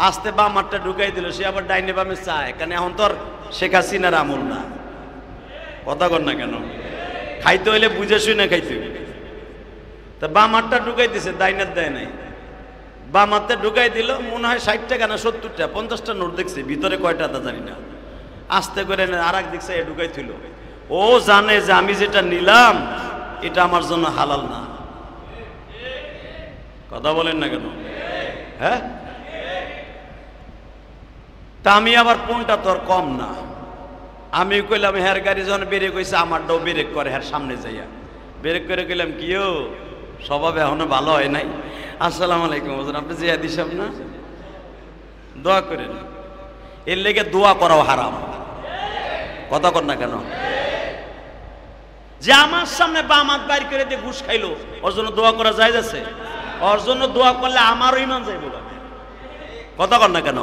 আস্তে বাম হাতটা ঢুকাই দিল। সে আবার ডাইনে বামে চায়, কারণ এখন তোর শেখ হাসিনার আমল না। কথা কর না কেন? খাইতে হইলে বুঝে শুনে খাইতে হইবে। তা বাম হাতটা ঢুকাই দিছে, ডাইনার দেয় নাই। বামাতে ঢুকাই দিল, মনে হয় 60 টাকা না 70 টাকা, 50টা নোট দেখছি, ভিতরে কয়টা তা জানি না। আস্তে করে আর এক দিক থেকে ঢুকাই ছিল। ও জানে যে আমি যেটা নিলাম এটা আমার জন্য হালাল না। কথা বলেন না কেন? হ্যাঁ, তা আমি আবার কোনটা তোর কম না। আমি কইলাম হ্যার গাড়ি যখন বেরিয়ে কইছে আমারটাও ব্রেক করে, হ্যার সামনে যাইয়া ব্রেক করে কইলাম কিও স্বভাব এখনো ভালো হয় নাই। আসসালামু আলাইকুম হুজুর, আপনি জিয়াদি সাহেব না? দোয়া করেন। এর লেগে দোয়া করাও হারাম। কথা কর না কেন? যে আমার সামনে বামাত বাইর করে দিয়ে ঘুষ খাইলো, ওর জন্য দোয়া করা যায় যাচ্ছে? ওর জন্য দোয়া করলে আমারও ইমান যাইব। কথা কর না কেন?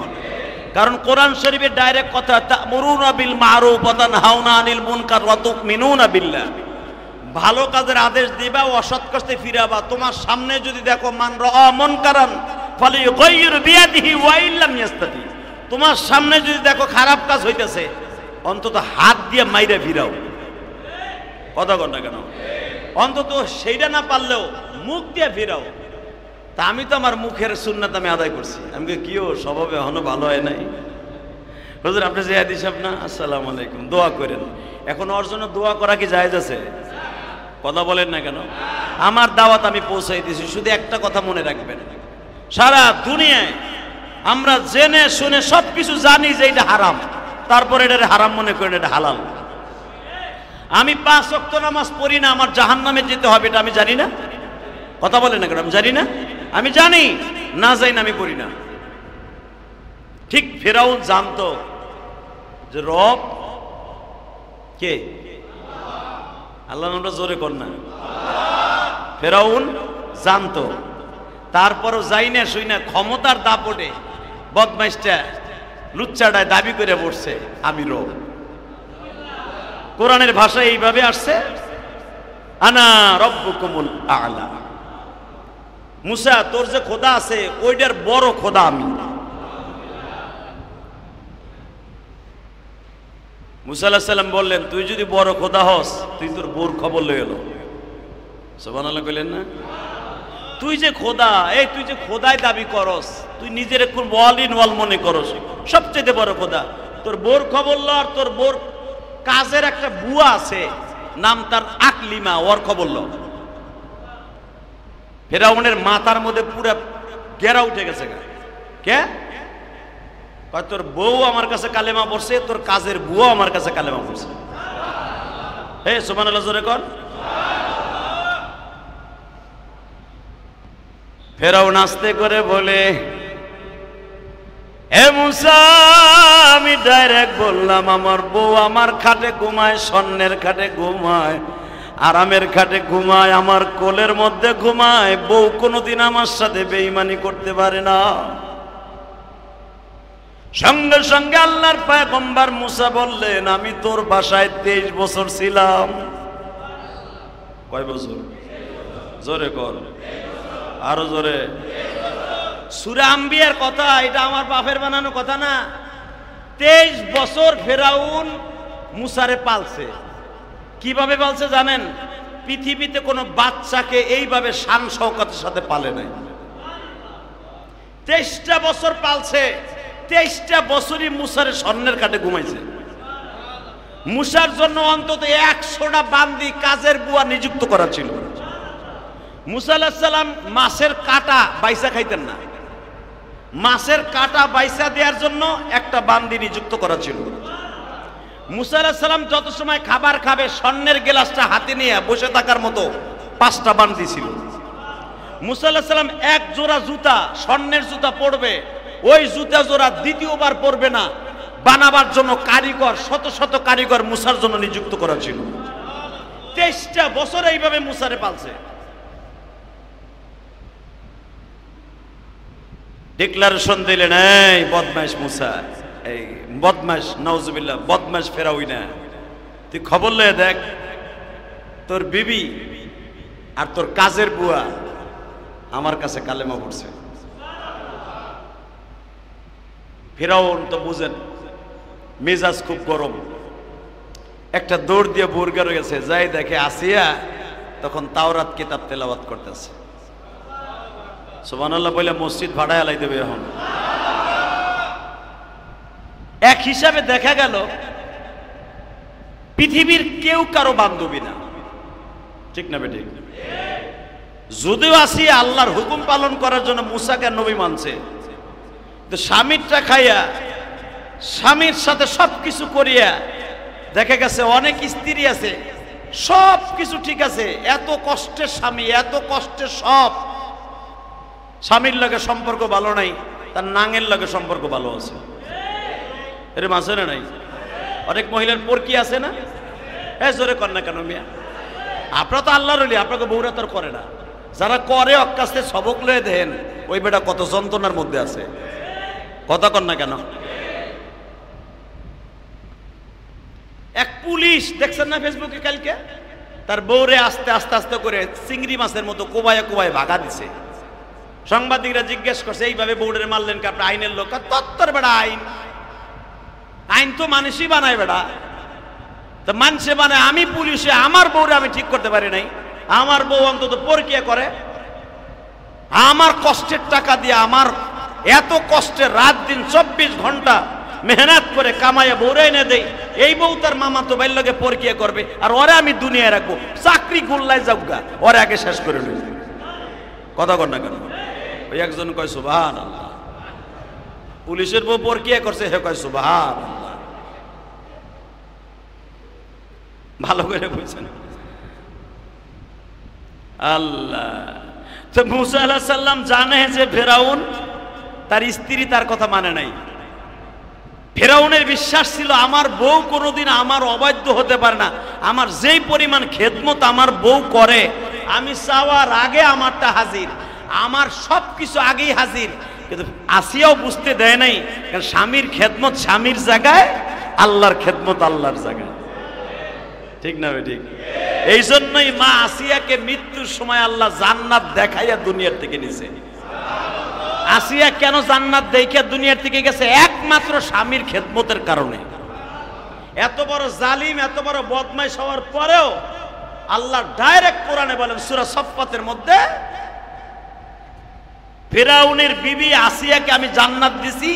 কারণ কোরআন শরীফের ডাইরেক্ট কথা, তা'মুরুনা বিল মারুফ ওয়া তানহাউনা আনিল মুনকার ওয়া তু'মিনুনা বিল্লাহ। ভালো কাজের আদেশ দিবা, অসৎ কাজে ফিরাবা। তোমার সামনে যদি দেখো মান রাআ মুনকারান ফালিয়ুগাইয়ির বিয়াদিহি ওয়া ইল্লাম ইয়াস্তাতি, তোমার সামনে যদি দেখো খারাপ কাজ হইতেছে, অন্তত হাত দিয়ে মাইরা ফিরাও। কথা কর না কেন? অন্তত সেইটা না পারলেও মুখ দিয়ে ফিরাও। তা আমি তো আমার মুখের সুন্নাত আমি আদায় করছি। আমি কিও স্বভাব এখনো ভালো হয় নাই। হুজুর আপনি জিয়াদি সাহেব না? আসসালামু আলাইকুম, দোয়া করেন। এখন ওর জন্য দোয়া করা কি জায়েজ আছে? কথা বলেন না কেন? আমার দাওয়াত আমি পৌঁছাই দিয়েছি। শুধু একটা কথা মনে রাখবেন, সারা দুনিয়ায় আমরা জেনে শুনে সবকিছু জানি যে এটা হারাম, তারপরে এটা হারাম মনে করেন এটা হালাল। আমি 5 ওয়াক্ত নামাজ পড়ি না, আমার জাহান্নামে যেতে হবে এটা আমি জানি না? কথা বলেন না কেন? আমি জানি না? আমি জানি না, যাই না আমি পড়ি না। ঠিক ফেরাউন জানতো যে রব কে? আল্লাহ নামটা জোরে কর না। ফেরাউন জানতো, তারপরও যাই না শুই না ক্ষমতার দাপটে বদমাইশটা লুচ্চাটায় দাবি করে বসছে আমি রব। কোরআনের ভাষায় এইভাবে আসছে, আনা রব্বুকুমুল আ'লা। মুসা তোর যে খোদা আছে ওইটার বড় খোদা আমি। মুসা আলাইহিস সালাম বললেন তুই যদি বড় খোদা হস তুই তোর বোর খবর লয়ে এলো। সুবহানাল্লাহ কইলেন না? তুই যে খোদা, এই তুই যে খোদায় দাবি করস, তুই নিজের একটু ওয়াল ইন ওয়াল মনে করস, সবচেয়ে বড় খোদা। তোর বোর খবর ল, আর তোর বোর কাজের একটা বুয়া আছে নাম তার আকলিমা, ওর খবর ল। ফেরাউনের মাথার মধ্যে পুরো গেরা উঠে গেছে। কে? তোর বউ আমার কাছে কালেমা পড়ছে, তোর কাজের বুয়া আমার কাছে কালেমা পড়ছে। হে সুবহানাল্লাহ জোরে কর। ফেরাউন আস্তে করে বলে, হে মুসা আমি ডাইরেক্ট বললাম আমার বউ আমার খাটে ঘুমায়, স্বর্ণের খাটে ঘুমায়, আরামের খাটে ঘুমায়, আমার কোলের মধ্যে ঘুমায়। বউ কোনোদিন আমার সাথে বেঈমানি করতে পারে না। সঙ্গে সঙ্গে আল্লাহর পয়গম্বর মুসা বললেন আমি তোর বাসায় 23 বছর ছিলাম। কয় বছর? জোরে কর, আরো জোরে। সূরা আম্বিয়ার কথা, এটা আমার বাপের বানানো কথা না। 23 বছর ফেরাউন মুসারে পালছে। কিভাবে পালছে জানেন? পৃথিবীতে কোনো বাচ্চাকে এইভাবে শান শওকতের সাথে পালে নাই। 23টা বছর পালছে। 23টা বছরই মুসারে স্বর্ণের খাটে ঘুমাইছে। মুসার জন্য অন্তত 100টা বান্দি কাজের বুয়া নিযুক্ত করা ছিল। মুসা আলাইহিস সালাম মাছের কাঁটা বাইসা খাইতেন না, মাছের কাঁটা বাইসা দেওয়ার জন্য একটা বান্দি নিযুক্ত করা ছিল। মুসা আলাইহিস সালাম যত সময় খাবার খাবে স্বর্ণের গ্লাসটা হাতে নিয়ে বসে থাকার মতো 5টা বান্দি ছিল। মুসা আলাইহিস সালাম এক জোড়া জুতা, স্বর্ণের জুতা পরবে, ওই জুতা জোড়া দ্বিতীয়বার পরবে না, বানাবার জন্য কারিগর, শত শত কারিগর মুসার জন্য নিযুক্ত করা ছিল। 23টা বছর এইভাবে মুসারে পালছে। ডিক্লারেশন দিলেন, এই বদমাইশ মুসা, এই বদমাইশ, নাউজুবিল্লাহ, বদমাইশ ফেরাউনা, তুই খবর লয়ে দেখ তোর বিবি আর তোর কাজের বুয়া আমার কাছে কালেমা পড়ছে। ফেরাউন তো বুঝেন মেজাজ খুব গরম, একটা দৌড় দিয়ে বুরগার গেছে, যাই দেখে আসিয়া তখন তাওরাত কিতাব তেলাওয়াত করতেছে। সুবহানাল্লাহ বলে মসজিদ ভাড়ায় আলাই দেবে এখন। এক হিসাবে দেখা গেল পৃথিবীর কেউ কারো বান্ধবী না, ঠিক না বেঠিক? যদিও আসিয়া আল্লাহর হুকুম পালন করার জন্য মুসাকে নবী মানছে, তো স্বামীরটা খাইয়া স্বামীর সাথে সবকিছু করিয়া দেখা গেছে অনেক স্ত্রী আছে সব কিছু ঠিক আছে, এত কষ্টের স্বামী, এত কষ্টের সব, স্বামীর লগে সম্পর্ক ভালো নাই, তার নাঙের লগে সম্পর্ক ভালো আছে। এর মাঝে না নাই অনেক মহিলার পরকি আছে না? জোরে কর না কেন মিয়া? আপনারা তো আল্লাহর ওলি, আপনাকে বউরা তো করে না। যারা করে অক্কাস্তে সবক লয়ে দেন, ওই বেটা কত যন্ত্রণার মধ্যে আছে। কথা কর না কেন? এক পুলিশ দেখছেন না ফেসবুকে কালকে, তার বউরে আস্তে আস্তে আস্তে করে চিংড়ি মাছের মতো কোবায় কোবায় ভাগা দিছে। সাংবাদিকরা জিজ্ঞেস করছে এইভাবে বউরে মারলেন কে? আপনি আইনের লোক? তত্তর বেড়া আইন, আইন তো মানুষই বানায় বেড়া, তো মানুষে বানায়। আমি পুলিশে আমার বউরে আমি ঠিক করতে পারি নাই, আমার বউ অন্তত পরকিয়া করে। আমার কষ্টের টাকা দিয়ে, আমার এত কষ্টের রাত দিন 24 ঘন্টা মেহনত করে কামাইয়া বউরে এনে দেই, এই বউ তার মামা তো বাইর লগে পরকিয়া করবে, আর ওরে আমি দুনিয়ায় রাখবো, চাকরি গোল্লায় যাবগা, ওরে আগে শেষ করে নেব। কথা কর না কেন? ওই একজন কয় সুবহানাল্লাহ, পুলিশের বউ পরকিয়া করছে, হে কয় সুবহানাল্লাহ। ভালো করে বুঝছেন? আল্লাহ। তো মুসা আলাইহিস সালাম জানে যে ফেরাউন তার স্ত্রী তার কথা মানে নাই। ফেরাউনের বিশ্বাস ছিল আমার বউ কোনোদিন আমার অবাধ্য হতে পারে না, আমার যেই পরিমাণ খেদমত আমার বউ করে, আমি চাওয়ার আগে আমারটা হাজির, আমার সব কিছু আগেই হাজির। কিন্তু আসিয়াও বুঝতে দেয় নাই, কারণ স্বামীর খেদমত স্বামীর জায়গায়, আল্লাহর খেদমত আল্লাহর জায়গায়, ঠিক না ঠিক? এই জন্যই মা আসিয়াকে মৃত্যুর সময় আল্লাহ জান্নাত দেখাইয়া দুনিয়ার থেকে নিছে। আসিয়া কেন জান্নাত দেখিয়া দুনিয়ার থেকে গেছে? একমাত্র স্বামীর খেদমতের কারণে। এত বড় জালিম, এত বড় বদমাইশ হওয়ার পরেও আল্লাহ ডাইরেক্ট কোরআনে বলেন সূরা সফফাতের মধ্যে, ফেরাউনের বিবি আসিয়াকে আমি জান্নাত দিছি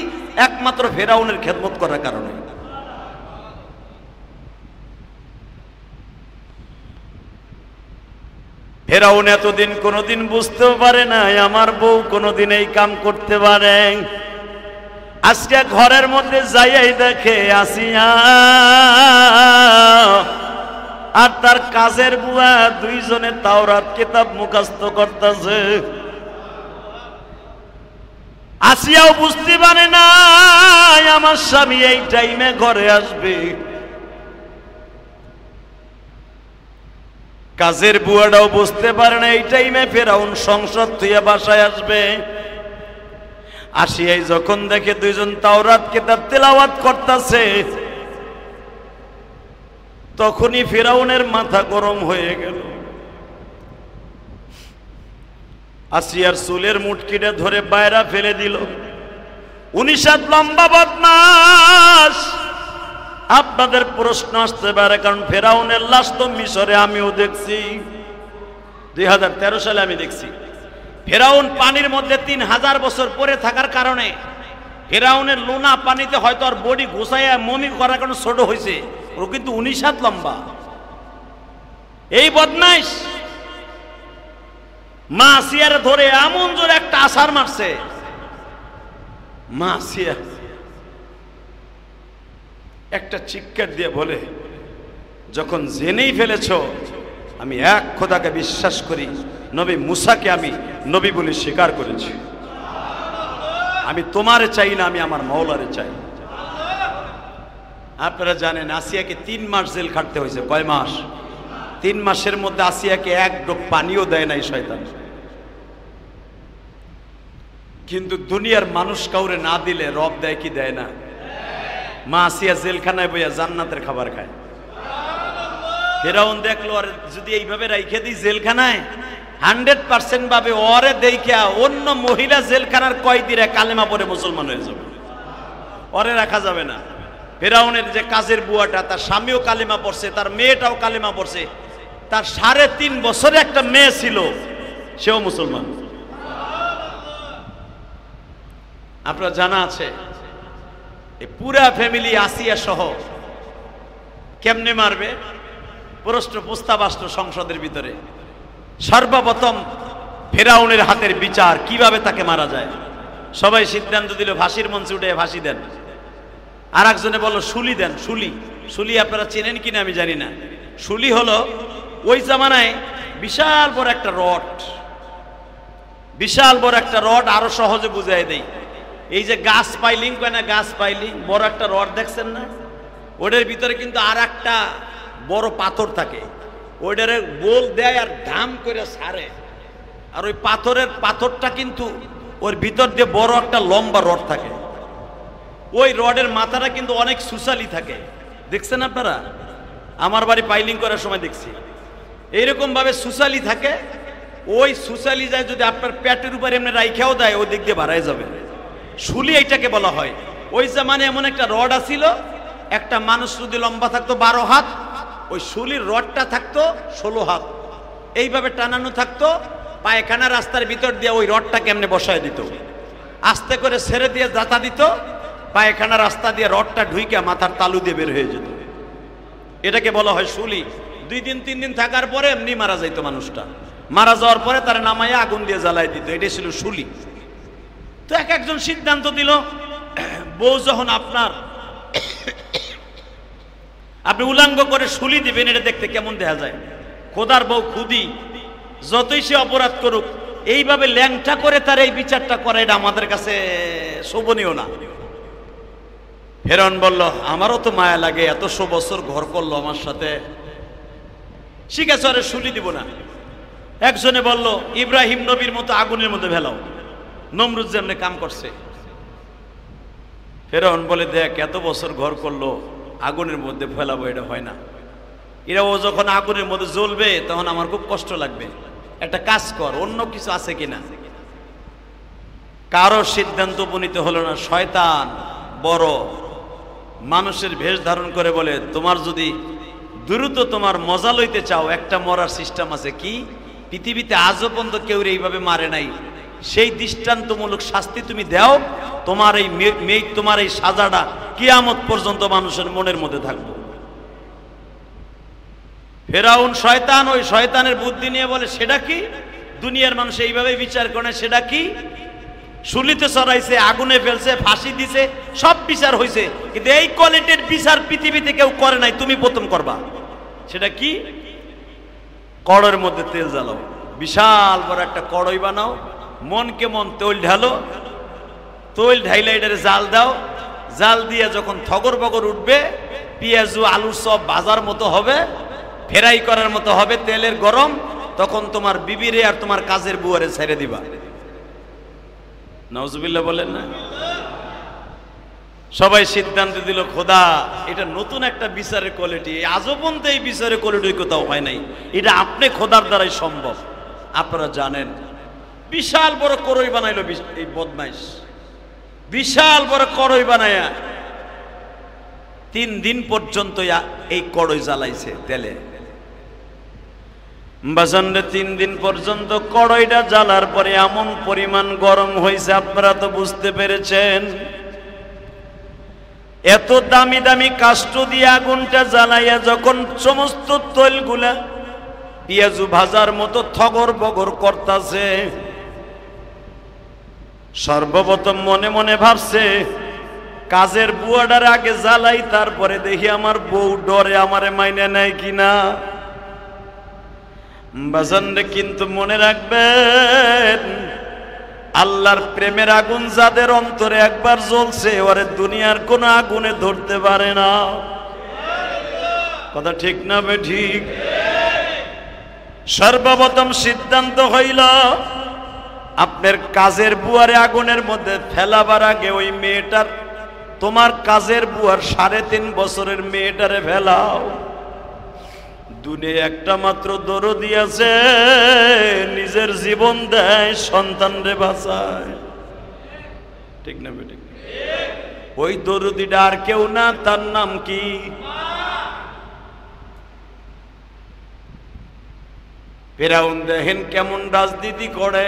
একমাত্র ফেরাউনের খেদমত করার কারণে। ফেরাউন এতদিন কোনোদিন বুঝতেও পারে না আমার বউ কোনোদিন এই কাম করতে পারে। আজকে ঘরের মধ্যে যাইয়াই দেখে আসিয়া আর তার কাজের বুয়া দুইজনে তাওরাত কিতাব মুখস্থ করতেছে। আসিয়াও বুঝতে পারে না আমার স্বামী এই টাইমে ঘরে আসবে। কাজের বুয়াটাও বুঝতে পারে না এই টাইমে ফেরাউন সংসদ থুইয়া বাসায় আসবে। আসিয়াই যখন দেখে দুইজন তাওরাত কিতাব তেলাওয়াত করতেছে, তখনই ফেরাউনের মাথা গরম হয়ে গেল। আসিয়ার চুলের মুটকিটা ধরে বাইরে ফেলে দিল। 19 হাত লম্বা বদমাশ। আপনাদের প্রশ্ন আসতে পারে, কারণ ফেরাউনের লাশ তো মিশরে আমিও দেখছি, 2013 সালে আমি দেখছি। ফেরাউন পানির মধ্যে 3000 বছর পরে থাকার কারণে ফেরাউনের লোনা পানিতে হয়তো আর বডি ঘুষাইয়া মমি করার কারণে ছোট হয়েছে, ও কিন্তু 19 হাত লম্বা। এই বদমাইশ মা আসিয়ার ধরে এমন জোরে একটা আছাড় মারছে, মা আসিয়া একটা চিৎকার দিয়ে বলে, যখন জেনেই ফেলেছ আমি এক খোদাকে বিশ্বাস করি, নবী মুসাকে আমি নবী বলে স্বীকার করেছি, আমি তোমারে চাই না, আমি আমার মাওলারে চাই। আপনারা জানেন আসিয়াকে 3 মাস জেল খাটতে হয়েছে। কয় মাস? 3 মাসের মধ্যে আসিয়াকে এক ডোক পানিও দেয় নাই শয়তান। কিন্তু দুনিয়ার মানুষ কাউরে না দিলে রব দেয় কি দেয় না? মা আসিয়া জেলখানায় বইয়া জান্নাতের খাবার খায়। ফেরাউন দেখলো আর যদি এইভাবে রাইখে দিই জেলখানায়, 100% ভাবে ওরে দেখিয়া অন্য মহিলা জেলখানার কয়েদিরা কালেমা পড়ে মুসলমান হয়ে যাবে, ওরে রাখা যাবে না। ফেরাউনের যে কাজের বুয়াটা, তার স্বামীও কালেমা পড়ছে, তার মেয়েটাও কালেমা পড়ছে, তার 3.5 বছরে একটা মেয়ে ছিল, সেও মুসলমান। আপনার জানা আছে এই পুরা ফ্যামিলি আসিয়া সহ কেমনে মারবে? প্রস্তাব আসলো সংসদের ভিতরে। সর্বপ্রথম ফেরাউনের হাতের বিচার, কিভাবে তাকে মারা যায়। সবাই সিদ্ধান্ত দিল ফাঁসির মঞ্চে উঠে ফাঁসি দেন। আর একজনে বলল শুলি দেন। শুলি আপনারা চেনেন কিনা আমি জানি না। শুলি হলো ওই জামানায় বিশাল বড় একটা রড, আরো সহজে বুঝাই দেই। এই যে গাছ পাইলিং কয় না, গাছ পাইলিং বড় একটা রড দেখছেন না, ওটার ভিতরে কিন্তু আর একটা বড় পাথর থাকে, ওইটারে গোল দেয় আর ধাম করে ছাড়ে। আর ওই পাথরটা কিন্তু ওর ভিতর দিয়ে বড় একটা লম্বা রড থাকে। ওই রডের মাথাটা কিন্তু অনেক সুসালি থাকে, দেখছেন আপনারা? আমার বাড়ি পাইলিং করার সময় দেখছি এইরকম ভাবে সুসালি থাকে। ওই সুসালি যায় যদি আপনার পেটের উপরে এমনি রাইখাও দেয়, ওই দিক দিয়ে বাড়াই যাবে। শুলি এইটাকে বলা হয়। ওই জামানে এমন একটা রড আছিল, একটা মানুষ যদি লম্বা থাকতো 12 হাত, ওই শুলির রডটা থাকতো 16 হাত। এইভাবে টানানো থাকতো, পায়খানা রাস্তার ভিতর দিয়ে ওই রডটা কেমনে বসায় দিত, আস্তে করে ছেড়ে দিয়ে যাতা দিত, পায়খানা রাস্তা দিয়ে রডটা ঢুইকে মাথার তালু দিয়ে বের হয়ে যেত। এটাকে বলা হয় শুলি। 2 দিন 3 দিন থাকার পরে এমনি মারা যাইত মানুষটা। মারা যাওয়ার পরে তারা নামাইয়া আগুন দিয়ে জ্বালাই দিত। এটাই ছিল শুলি। তো একজন সিদ্ধান্ত দিল, বউ যখন আপনি উলাঙ্গ করে শুলি দিবেন, এটা দেখতে কেমন দেখা যায়। খোদার বউ খুদি, যতই সে অপরাধ করুক, এইভাবে ল্যাংটা করে তার এই বিচারটা করা, এটা আমাদের কাছে শোভনীয় না। ফেরাউন বলল, আমারও তো মায়া লাগে, এত 100 বছর ঘর করলো আমার সাথে, ঠিক আছে আরে শুলি দিব না। একজনে বলল, ইব্রাহিম নবীর মতো আগুনের মধ্যে ফেলাও, নমরুদ যেমনি কাম করছে। ফেরাউন বলে, দেখ এত বছর ঘর করলো, আগুনের মধ্যে ফেলাবো, এটা হয় না। এরা ও যখন আগুনের মধ্যে জ্বলবে তখন আমার খুব কষ্ট লাগবে, একটা কাজ কর, অন্য কিছু আছে কিনা। কারো সিদ্ধান্ত উপনীত হলো না। শয়তান বড় মানুষের ভেষ ধারণ করে বলে, তোমার যদি দ্রুত তোমার মজা লইতে চাও, একটা মরার সিস্টেম আছে। কি? পৃথিবীতে আজও পর্যন্ত কেউ এইভাবে মারে নাই, সেই দৃষ্টান্তমূলক শাস্তি তুমি দাও, তোমার এই সাজাটা কিয়ামত পর্যন্ত মানুষের মনের মধ্যে থাকবে। ফেরাউন শয়তান, ওই শয়তানের বুদ্ধি নিয়ে বলে, সেটা কি? দুনিয়ার মানুষ এইভাবে বিচার করে, সেটা কি? শুলিতে চড়াইছে, আগুনে ফেলছে, ফাঁসি দিছে, সব বিচার হয়েছে, কিন্তু এই কোয়ালিটির বিচার পৃথিবীতে কেউ করে নাই, তুমি প্রথম করবা। সেটা কি? কড়ের মধ্যে তেল জ্বালাও, বিশাল বড় একটা কড়াই বানাও, মনকে মন তৈল ঢালো, তৈল ঢাইলে এটারে জাল দাও, জাল দিয়ে যখন থগর বগর উঠবে, পেঁয়াজু আলু সব বাজার মতো হবে, ফ্রাই করার মতো হবে, তেলের গরম, তখন তোমার বিবিরে আর তোমার কাজের বুয়ারে ছেড়ে দিবা। নাউজুবিল্লাহ বলেন না? সবাই সিদ্ধান্ত দিল, খোদা এটা নতুন একটা বিচারের কোয়ালিটি, আজও পর্যন্ত এই বিচারের কোয়ালিটি কোথাও হয় নাই, এটা আপনি খোদার দ্বারাই সম্ভব। আপনারা জানেন বিশাল বড় কড়ই বানাইলো এই বদমাইশ, বিশাল বড় কড়ই বানায়া 3 দিন পর্যন্ত এই কড়ই জ্বালাইছে তেলে। বাজানরে 3 দিন পর্যন্ত কড়াইটা জ্বালার পরে এমন পরিমাণ গরম হয়েছে, আপনারা তো বুঝতে পেরেছেন। এত দামি দামি কাষ্ঠ দিয়ে আগুনটা জ্বালাইয়া যখন সমস্ত তৈলগুলা পেঁয়াজু ভাজার মতো থগর বগর করতাছে, সর্বপ্রথম মনে মনে ভাবছে, কাজের বুয়াটার আগে জ্বালাই, তারপরে দেখি আমার বউ ডরে আমারে মাইনে নেয় কিনা। বাজানরে কিন্তু মনে রাখবেন, আল্লাহর প্রেমের আগুন যাদের অন্তরে একবার জ্বলছে, ওরে দুনিয়ার কোন আগুনে ধরতে পারে না। কথা ঠিক না বে ঠিক? সর্বপ্রথম সিদ্ধান্ত হইল, আপনার কাজের বুয়ারে আগুনের মধ্যে ফেলাবার আগে ওই মেয়েটার, তোমার কাজের বুয়ার 3.5 বছরের মেয়েটারে ফেলাও। দুনিয়া একটা মাত্র দরদি আছে, নিজের জীবন দেয় সন্তানরে বাঁচায়। ঠিক না বেটি? ওই দরদিটা আর কেউ না, তার নাম কি? ফেরাউন দেখেন কেমন রাজনীতি করে,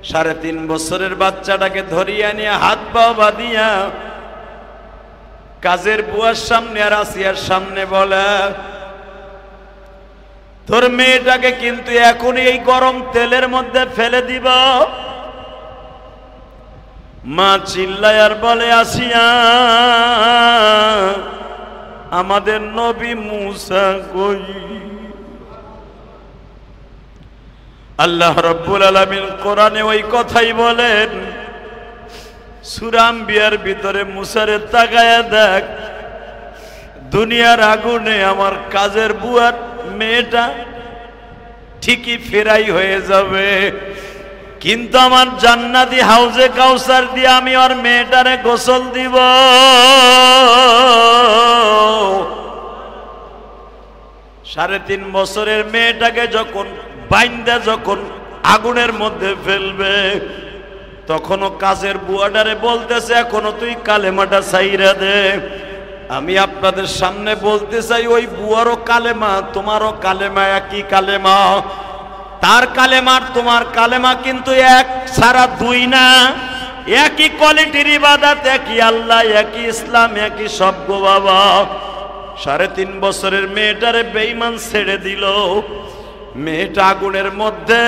3.5 বছরের বাচ্চাটাকে ধরিয়া নিয়ে হাত পা বাঁধিয়া কাজের বুয়ার সামনে আর আসিয়ার সামনে বলে, তোর মেয়েটাকে কিন্তু এখন এই গরম তেলের মধ্যে ফেলে দিব। মা চিল্লায় আর বলে, আসিয়া আমাদের নবী মুসা কই? আল্লাহ রাব্বুল আলামিন কোরআনে ওই কথাই বলেন, সূরা আম্বিয়ার ভিতরে মুসারে তাকায়া দেখ, দুনিয়ার আগুনে আমার কাজের বুয়ার মেয়েটা ঠিকই ফেরাই হয়ে যাবে, কিন্তু আমার জান্নাতি হাউজে কাউসার দিয়ে আমি ওর মেয়েটারে গোসল দিব। 3.5 বছরের মেয়েটাকে যখন বাইন্দা যখন আগুনের মধ্যে ফেলবে, তখনও কাজের বুয়াটারে বলতেছে, এখনো তুই কালেমাটা ছাইরা দে। আমি আপনাদের সামনে বলতে চাই, ওই বুয়ারও কালেমা তোমারও কালেমা একই কালেমা। তার কালেমার তোমার কালেমা কিন্তু এক ছাড়া দুই না, একই কোয়ালিটির ইবাদত, একই আল্লাহ, একই ইসলাম, একই সব গো বাবা। 3.5 বছরের মেয়েটারে বেঈমান ছেড়ে দিল। মেয়েটা আগুনের মধ্যে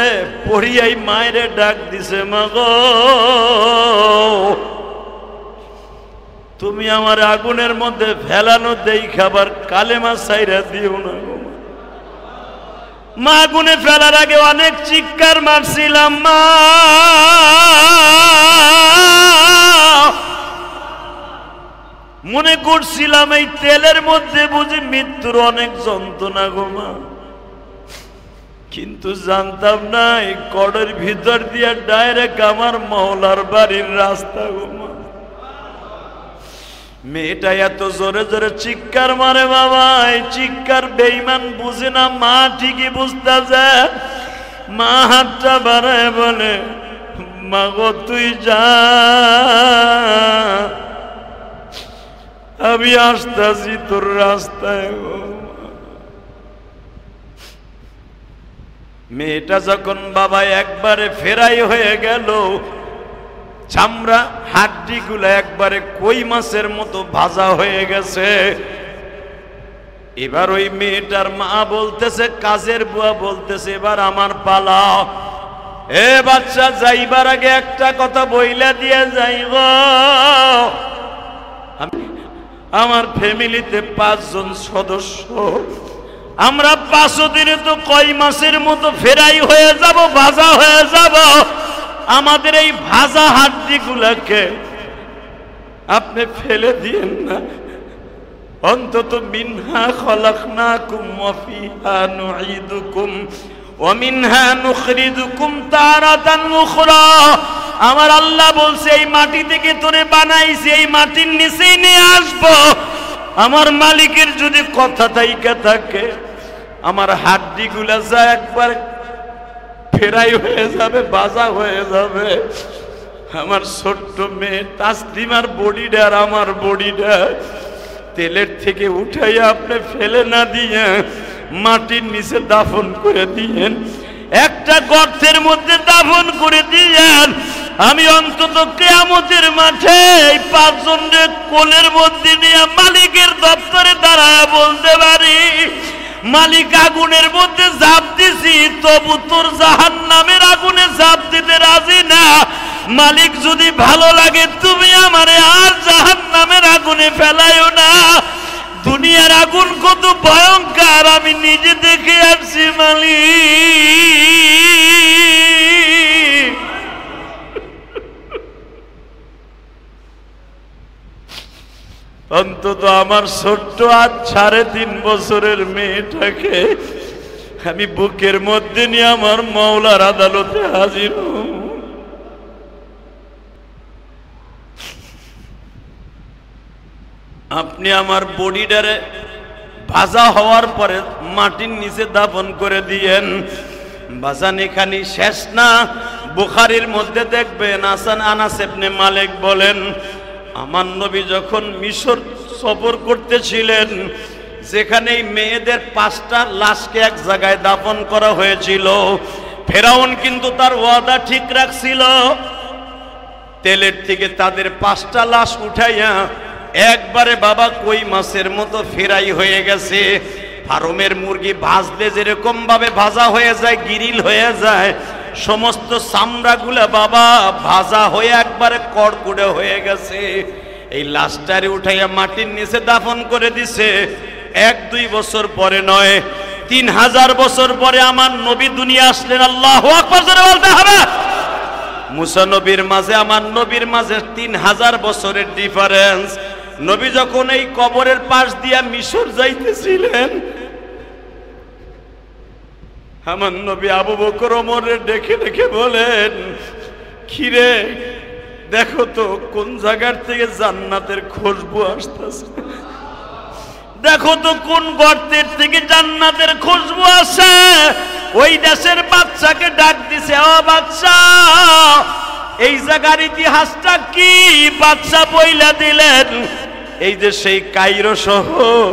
পড়িয়াই মায়েরে ডাক দিছে, মা গো তুমি আমার আগুনের মধ্যে ফেলানো দেই খাবার কালেমা ছাইরা দিও না গো। মা আগুনে ফেলার আগে অনেক চিৎকার মারছিলাম, মা মনে করছিলাম এই তেলের মধ্যে বুঝি মৃত্যুর অনেক যন্ত্রণা গো মা, কিন্তু জানতাম না এই কড়ের ভিতর দিয়ে ডাইরেক্ট আমার মওলার বাড়ির রাস্তা গো মা। মেয়েটা এত জোরে জোরে চিৎকার মারে বাবা, এই চিৎকার বেঈমান বুঝে না, মা ঠিকই বুঝতেছে। মা হাতটা বাড়ায় বলে, মা গো তুই যা, আমি আসতেছি তোর রাস্তায় গো। মেয়েটা যখন বাবা একবারে ফেরাই হয়ে গেল, চামড়া হাড্ডি গুলা একবারে কই মাছের মতো ভাজা হয়ে গেছে। এবার ওই মেয়েটার মা বলতেছে, কাজের বুয়া বলতেছে, এবার আমার পালা। এ বাচ্চা, যাইবার আগে একটা কথা বইলা দিয়ে যাইব, আমার ফ্যামিলিতে 5 জন সদস্য, আমরা 5 দিনে তো কই মাছের মতো ফেরাই হয়ে যাব, ভাজা হয়ে যাব। আমাদের এই ভাজা হাড্ডি গুলাকে আপনি ফেলে দিয়েন না, অন্তত মিনহা খলাকনাকুম ওয়া ফিহা নুঈদুকুম ওয়া মিনহা নুখরিজুকুম তারাতান উখরা। আমার আল্লাহ বলছে, এই মাটি থেকে তোরে বানাইছি, এই মাটির নিচেই নিয়ে আসবো। আমার মালিকের যদি কথা থাইকা থাকে, আমার হাড্ডি গুলা যা একবার ফেরাই হয়ে যাবে, বাজা হয়ে যাবে। আমার ছোট্ট মেয়ে তাসলিমার বডিটা আর আমার বডিটা তেলের থেকে উঠাইয়া আপনি ফেলে না দিয়ে মাটির নিচে দাফন করে দিয়েন, একটা গর্তের মধ্যে দাফন করে দিয়েন। আমি অন্তত কিয়ামতের মাঠে এই 5 জনের কোলের মধ্যে নিয়ে মালিকের দপ্তরে দাঁড়ায় বলতে পারি, মালিক আগুনের মধ্যে ঝাঁপ দিছি, তবু তোর জাহান্নামের আগুনে ঝাঁপ দিতে রাজি না। মালিক যদি ভালো লাগে তুমি আমারে আর জাহান্নামের আগুনে ফেলাইও না। দুনিয়ার আগুন কত ভয়ঙ্কর আমি নিজে দেখে আসছি মালিক। অন্তত আমার ছোট্ট আজ 3.5 বছরের মেয়েটাকে আমি বুকের মধ্যে নিয়ে আমার মওলার আদালতে হাজির হব। আপনি আমার বডিটারে ভাজা হওয়ার পরে মাটির নিচে দাফন করে দিয়েন। বাজান এখানে শেষ না, বুখারীর মধ্যে দেখবেন আনাস ইবনে মালিক বলেন, আমার নবী যখন মিশর সফর করতেছিলেন, যেখানে মেয়েদের 5টা লাশকে এক জায়গায় দাফন করা হয়েছিল, ফেরাউন কিন্তু তার ওয়াদা ঠিক রাখছিল। তেলের থেকে তাদের 5টা লাশ উঠাইয়া একবারে বাবা কই মাছের মতো ফেরাই হয়ে গেছে। ফার্মের মুরগি ভাজলে যেরকম ভাবে ভাজা হয়ে যায়, গিরিল হয়ে যায়, সমস্ত চামড়াগুলা বাবা ভাজা হয়ে একবারে কড়কুড়ে হয়ে গেছে। এই লাশটারে উঠাইয়া মাটির নিচে দাফন করে দিছে। 1-2 বছর পরে নয়, 3000 বছর পরে আমার নবী দুনিয়া আসলেন। আল্লাহু আকবার জোরে বলতে হবে। মুসা নবীর মাঝে আমার নবীর মাঝে 3000 বছরের ডিফারেন্স। নবী যখন এই কবরের পাশ দিয়া মিশর যাইতেছিলেন, আমার নবী আবু বকর ওমরের ডেকে ডেকে বলেন, কিরে দেখো তো কোন জায়গার থেকে জান্নাতের খুশবু আসতেছে, দেখো তো কোন গর্তের থেকে জান্নাতের খুশবু আসে। ওই দেশের বাচ্চাকে ডাক দিছে, ও বাচ্চা এই জায়গার ইতিহাসটা কি? বাচ্চা বইলা দিলেন, এই যে সেই কায়রো শহর,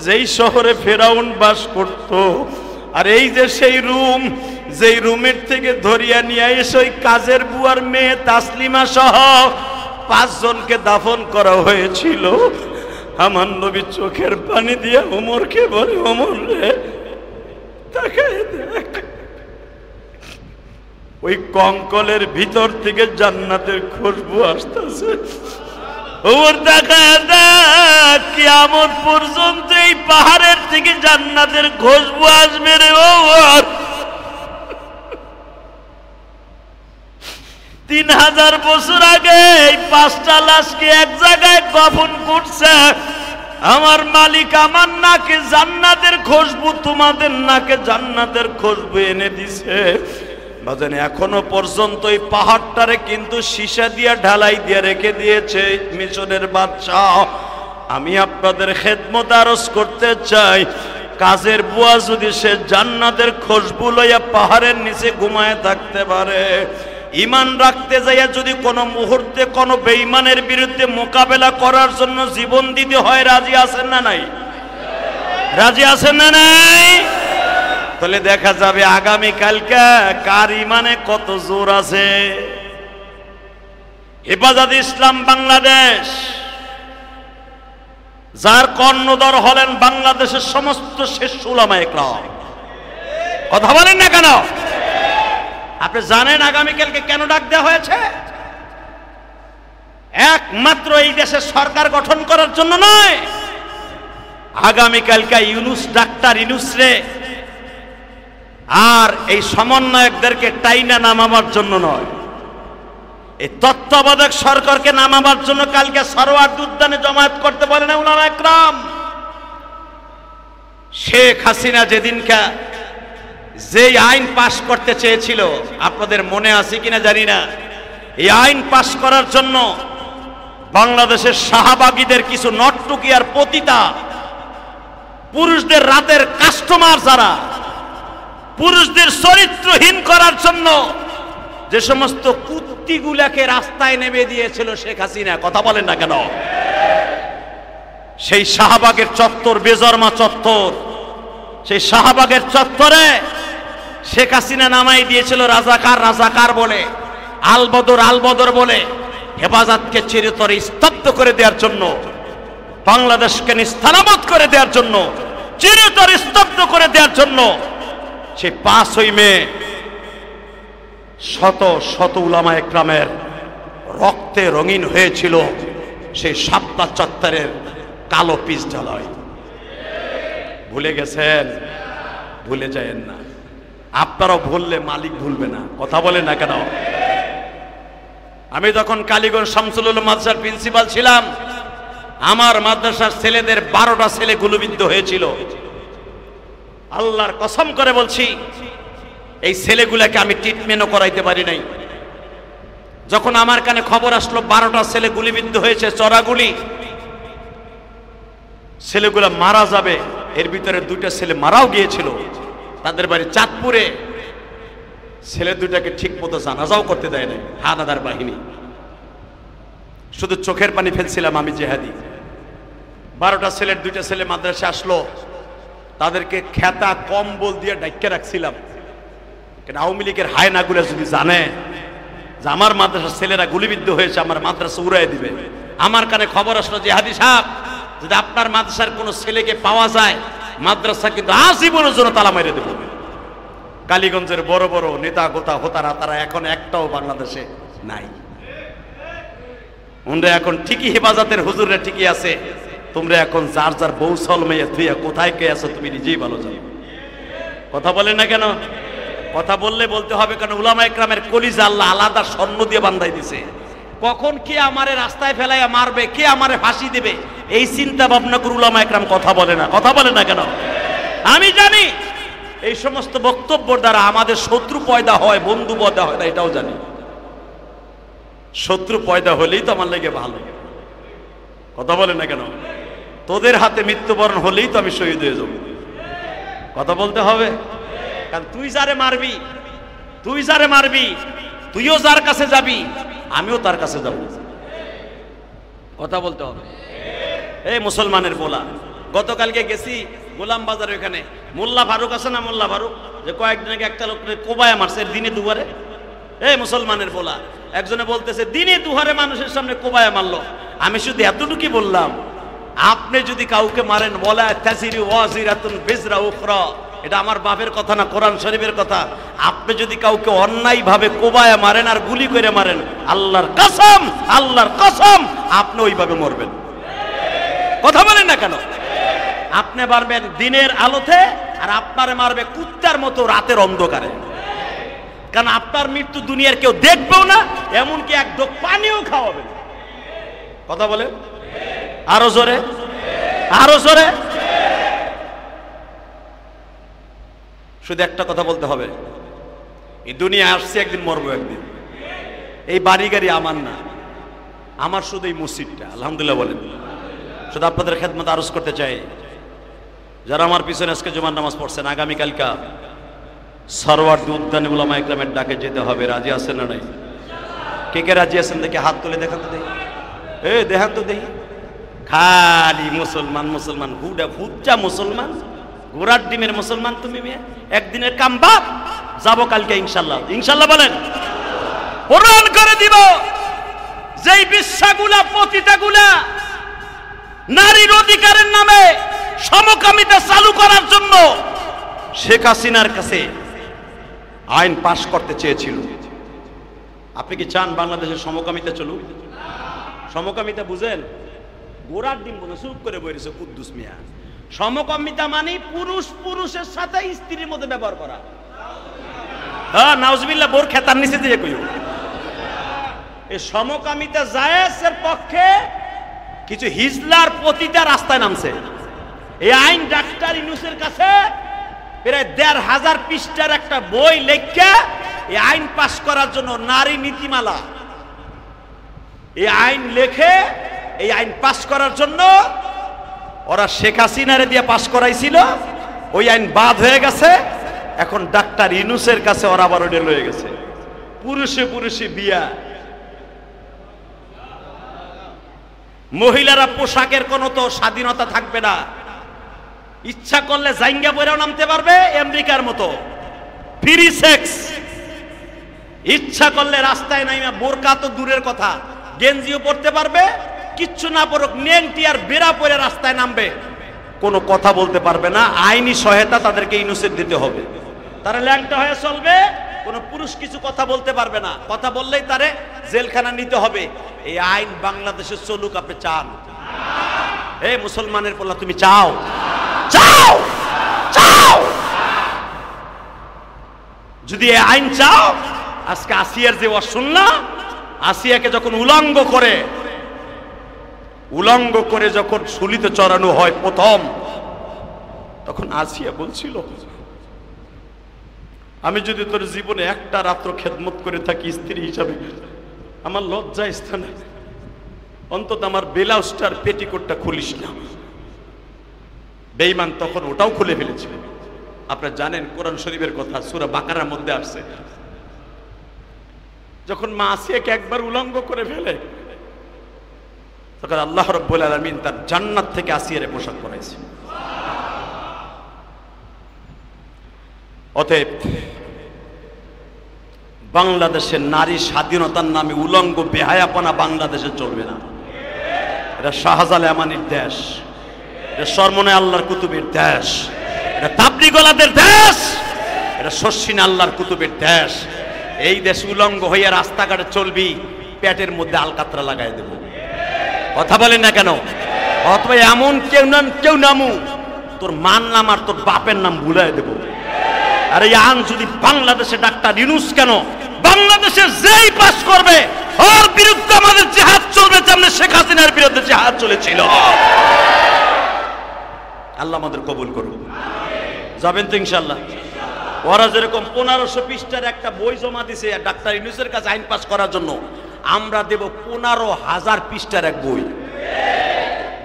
যেই শহরে ফেরাউন বাস করত, আর এই যে সেই রুম, যেই রুমের থেকে ধরিয়া নিয়ে এসে ওই কাজের বুয়ার মেয়ে তাসলিমা সহ 5 জনকে দাফন করা হয়েছিল। আমার নবী চোখের পানি দিয়ে ওমরকে বলে, ওমর রে তাকায় দেখ, ওই কঙ্কলের ভিতর থেকে জান্নাতের খুশবু আসতেছে। ওমর তাকায় দেখ, কিয়ামত পর্যন্ত এই পাহাড়ের থেকে জান্নাতের খুশবু আসবে রে ওমর। 3000 বছর আগে এই 5টা লাশকে এক জায়গায় কফন করছে। আমার মালিক আমার নাকে জান্নাতের খুশবু, তোমাদের নাকে জান্নাতের খুশবু এনে দিছে। বাজান এখনো পর্যন্ত এই পাহাড়টারে কিন্তু সীসা দিয়া ঢালাই দিয়ে রেখে দিয়েছে মিশরের বাদশাহ। আমি আপনাদের খেদমত আরজ করতে চাই, কাজের বুয়া যদি সে জান্নাতের খুশবু লইয়া পাহাড়ের নিচে ঘুমায় থাকতে পারে, ইমান রাখতে যাইয়া যদি কোনো মুহূর্তে কোনো বেঈমানের বিরুদ্ধে মোকাবেলা করার জন্য জীবন দিতে হয়, রাজি আছেন না নাই? রাজি আছেন না নাই? তাহলে দেখা যাবে আগামী কালকে কার ইমানে কত জোর আছে। হেফাজত ইসলাম বাংলাদেশ, যার কর্ণধর হলেন বাংলাদেশের সমস্ত শ্রেষ্ঠ উলামায়ে কেরাম। কথা বলেন না কেন? আপনি জানেন আগামীকালকে কেন ডাক দেওয়া হয়েছে? একমাত্র এই দেশের সরকার গঠন করার জন্য নয়, আগামীকালকে ইউনূস, ডাক্তার ইউনূস রে আর এই সমন্বয়কদেরকে টাইনা নামাবার জন্য নয়, এই তত্ত্বাবধায়ক সরকারকে নামাবার জন্য কালকে সরওয়ার্দী উদ্যানে জমায়েত করতে বলেন উলামায়ে কেরাম। শেখ হাসিনা যেদিনকা যেই আইন পাশ করতে চেয়েছিল, আপনাদের মনে আছে কিনা জানি না, এই আইন পাশ করার জন্য বাংলাদেশের শাহবাগীদের কিছু নটটুকি আর পতিতা পুরুষদের রাতের কাস্টমার, যারা পুরুষদের চরিত্রহীন করার জন্য যে সমস্ত কুত্তিগুলাকে রাস্তায় নেমে দিয়েছিল শেখ হাসিনা। কথা বলেন না কেন? সেই শাহবাগের চত্বর, বেজরমা চত্বর, সেই শাহবাগের চত্বরে শেখ হাসিনা নামাই দিয়েছিল রাজাকার রাজাকার বলে, আলবদর আলবদর বলে, হেফাজতকে চিরতরে স্তব্ধ করে দেওয়ার জন্য, বাংলাদেশকে নিস্তানাবুদ করে দেওয়ার জন্য, চিরতরে স্তব্ধ করে দেওয়ার জন্য। সেই 5ই মে শত শত উলামায়ে কেরামের রক্তে রঙিন হয়েছিল সেই শাপলা চত্বরের কালো পিচ ঢালাই। ভুলে গেছেন? ভুলে যায়েন না। আপনারাও ভুললে মালিক ভুলবে না। কথা বলেন না কেন? আমি যখন কালীগঞ্জ শামসুল উলুম মাদ্রাসার প্রিন্সিপাল ছিলাম, আমার মাদ্রাসার ছেলেদের 12টা ছেলে গুলিবিদ্ধ হয়েছিল। আল্লাহর কসম করে বলছি, এই ছেলেগুলাকে আমি ট্রিটমেন্টও করাইতে পারি নাই। যখন আমার কানে খবর আসলো 12টা ছেলে গুলিবিদ্ধ হয়েছে, চড়াগুলি, ছেলেগুলা মারা যাবে, এর ভিতরে 2টা ছেলে মারাও গিয়েছিল। তাদের বাড়ি চাঁদপুরে। ছেলে 2টাকে ঠিক মতো জানাজাও করতে দেয় নাই হানাদার বাহিনী। শুধু চোখের পানি ফেলছিলাম আমি জেহাদি। 12টা ছেলের 2টা ছেলে মাদ্রাসা আসলো, তাদেরকে খেতা কম্বল দিয়ে ঢাইকা রাখছিলাম। কিন্তু আওয়ামী লীগের হায়নাগুলো যদি জানে যে আমার মাদ্রাসার ছেলেরা গুলিবিদ্ধ হয়েছে, আমার মাদ্রাসা উড়াই দিবে। আমার কানে খবর আসলো যে হাদি সাহেব, যদি আপনার মাদ্রাসার কোনো ছেলেকে পাওয়া যায়, মাদ্রাসা কিন্তু আজীবনের জন্য তালা মেরে দেব। কালীগঞ্জের বড় বড় নেতা গোতা হোতারা তারা এখন একটাও বাংলাদেশে নাই। ওনরা এখন ঠিকই হেফাজতের হুজুররা ঠিকই আছে, তোমরা এখন যার যার বৌসল মেয়ে তুইয়া কোথায় কে আছো তুমি নিজেই ভালো জানো। কথা বলে না কেন? কথা বললে বলতে হবে, কারণ উলামা ইকরামের কলিজা আল্লাহ আলাদা স্বর্ণ দিয়ে বান্ধাই দিছে। কখন কে আমারে রাস্তায় ফেলাইয়া মারবে, কে আমারে ফাঁসি দেবে, এই চিন্তা ভাবনা করে উলামা ইকরাম কথা বলে না। কথা বলে না কেন? আমি জানি এই সমস্ত বক্তব্যের দ্বারা আমাদের শত্রু পয়দা হয়, বন্ধু পয়দা হয় না, এটাও জানি। শত্রু পয়দা হলেই তো আমার লেগে ভালো। কথা বলে না কেন? তোদের হাতে মৃত্যুবরণ হলেই তো আমি শহীদ হয়ে যাব। কথা বলতে হবে, কারণ তুই যারে মারবি, তুইও যার কাছে যাবি, আমিও তার কাছে যাব। কথা বলতে হবে। এই মুসলমানের বলা, গতকালকে গেছি গোলাম বাজার, ওখানে মোল্লা ফারুক আছে না, মোল্লা ফারুক, যে কয়েকদিন আগে একটা লোক কোবায় মারছে দিনে দুবারে। এই মুসলমানের বলা, একজনে বলতেছে দিনে দুহারে মানুষের সামনে কোবায় মারলো। আমি শুধু এতটুকুই বললাম, আপনি যদি কাউকে মারেন, বলা তাসিরু ওয়াজিরাতুন বিজরা উখরা, এটা আমার বাপের কথা না, কোরআন শরীফের কথা। আপনি যদি কাউকে অন্যায় ভাবে কোবায় মারেন আর গুলি করে মারেন, আল্লাহর কসম আপনি ওইভাবে মরবেন। কথা বলেন না কেন? আপনি মারবেন দিনের আলোতে, আর আপনারে মারবে কুত্তার মতো রাতের অন্ধকারে। কারণ আপনার মৃত্যু দুনিয়ার কেউ দেখবেও না, এমনকি এক ঢোক পানিও খাওয়াবে। কথা বলে আরো জোরে, আরো জোরে। শুধু একটা কথা বলতে হবে, এই দুনিয়া আসছে একদিন, মরবো একদিন। এই বাড়ি গাড়ি আমার না, আমার শুধু এই মসজিদটা। আলহামদুলিল্লাহ বলেন। শুধু আপনাদের খেদমত আরজ করতে চাই, যারা আমার পিছনে আজকে জুমার নামাজ পড়ছেন, আগামীকালকা সরওয়ার্দী উদ্যানে উলামা ইকরামের ডাকে যেতে হবে। রাজি আছেন না নাই? কে কে রাজি আছেন দেখে হাত তুলে দেখান তো দেখি। দেখান তো দেখি। খালি মুসলমান মুসলমান, হুডা ফুচ্চা মুসলমান, ঘোড়ার ডিমের মুসলমান। তুমি একদিনের কাম বাপ, যাবো কালকে ইনশাল্লাহ। ইনশাল্লাহ বলেন। প্রমাণ করে দিব যেই বিশ্বাগুলা পতিতাগুলা নারীর অধিকারের নামে সমকামিতা চালু করার জন্য শেখ হাসিনার কাছে আইন পাশ করতে চেয়েছিল। আপনি কি চান বাংলাদেশের সমকামিতা চলুক? সমকামিতা বুঝেন? গোড়ার ডিম বলে চুপ করে বইছে কুদ্দুস মিয়া। সমকামিতা মানে পুরুষ পুরুষের সাথে স্ত্রীর মধ্যে ব্যবহার করা। হ্যাঁ, নাউজুবিল্লাহ, বোর খেতার নিচে দিয়ে কইও। এই সমকামিতা জায়েজের পক্ষে কিছু হিজলার পতিতা রাস্তায় নামছে। এই আইন ডাক্তার ইউনূসের কাছে প্রায় ১৫০০ পৃষ্ঠার একটা বই লেখা এই আইন পাশ করার জন্য, নারী নীতিমালা, এই আইন লেখে এই আইন পাশ করার জন্য ওরা শেখ হাসিনারে দিয়ে পাশ করাইছিল। ওই আইন বাদ হয়ে গেছে, এখন ডাক্তার ইউনূসের কাছে ওরা আবার ওটা লয়ে গেছে। পুরুষে পুরুষে বিয়া, মহিলারা পোশাকের কোনো তো স্বাধীনতা থাকবে না। ইচ্ছা করলে জাইঙ্গা পরেও নামতে পারবে আমেরিকার মতো, ফ্রি সেক্স। ইচ্ছা করলে রাস্তায় নাইমা, বোরকা তো দূরের কথা, গেঞ্জিও পরতে পারবে, কিচ্ছু না পরুক নেংটি আর বেড়া পরে রাস্তায় নামবে, কোনো কথা বলতে পারবে না। আইনি সহায়তা তাদেরকে ইউনূসের দিতে হবে। তারা ল্যাংটা হয়ে চলবে, কোনো পুরুষ কিছু কথা বলতে পারবে না, কথা বললেই তারে জেলখানা নিতে হবে। এই আইন বাংলাদেশে চলুক আপনি চান? এই মুসলমানের পোলা, তুমি চাও? চাও? চাও? যদি এই আইন চাও, আজকে আসিয়ার যে শুনলা, আসিয়াকে যখন উলঙ্গ করে যখন শুলিতে চড়ানো হয় প্রথম, তখন আসিয়া বলছিল, আমি যদি তোর জীবনে একটা রাত্র খেদমত করে থাকি স্ত্রী হিসাবে, আমার লজ্জা স্থানে অন্তত আমার ব্লাউজটার পেটিকোটটা খুলিস না। বেঈমান তখন ওটাও খুলে ফেলেছিল। আপনারা জানেন কোরআন শরীফের কথা, সূরা বাকারার মধ্যে আসছে, যখন মা আসিয়াকে একবার উলঙ্গ করে ফেলে, তখন আল্লাহ রাব্বুল আলামিন তার জান্নাত থেকে আসিয়ারে পোশাক পরাইছে। অতএব বাংলাদেশের নারী স্বাধীনতার নামে উলঙ্গ বেহায়াপনা বাংলাদেশে চলবে না। এটা শাহজালাল আমানির দেশ, এটা সরমনে আল্লাহর কুতুবের দেশ, এটা তাবলিগওয়ালাদের দেশ, এটা শর্ষিনা আল্লাহর কুতুবের দেশ। এই দেশ উলঙ্গ হইয়া রাস্তাঘাটে চলবি, পেটের মধ্যে আলকাতরা লাগাই দেব। কথা বলেন না কেন? অথবা এমন কেউ নামু তোর মান নাম আর তোর বাপের নাম ভুলাই দেব। আরে আন যদি বাংলাদেশে ডাক্তার ইউনূস কেন, বাংলাদেশে যেই পাস করবে ওর বিরুদ্ধে আমাদের জিহাদ চলবে, যেমন শেখ হাসিনার বিরুদ্ধে জিহাদ চলেছিল। আল্লাহ আমাদের কবুল করুন। যাবেন তো ইনশাআল্লাহ? ওরা যেরকম 1500 পৃষ্ঠার একটা বই জমা দিছে ডাক্তার ইউনূসের কাছে আইন পাস করার জন্য, আমরা দেব 15,000 পৃষ্ঠার এক বই।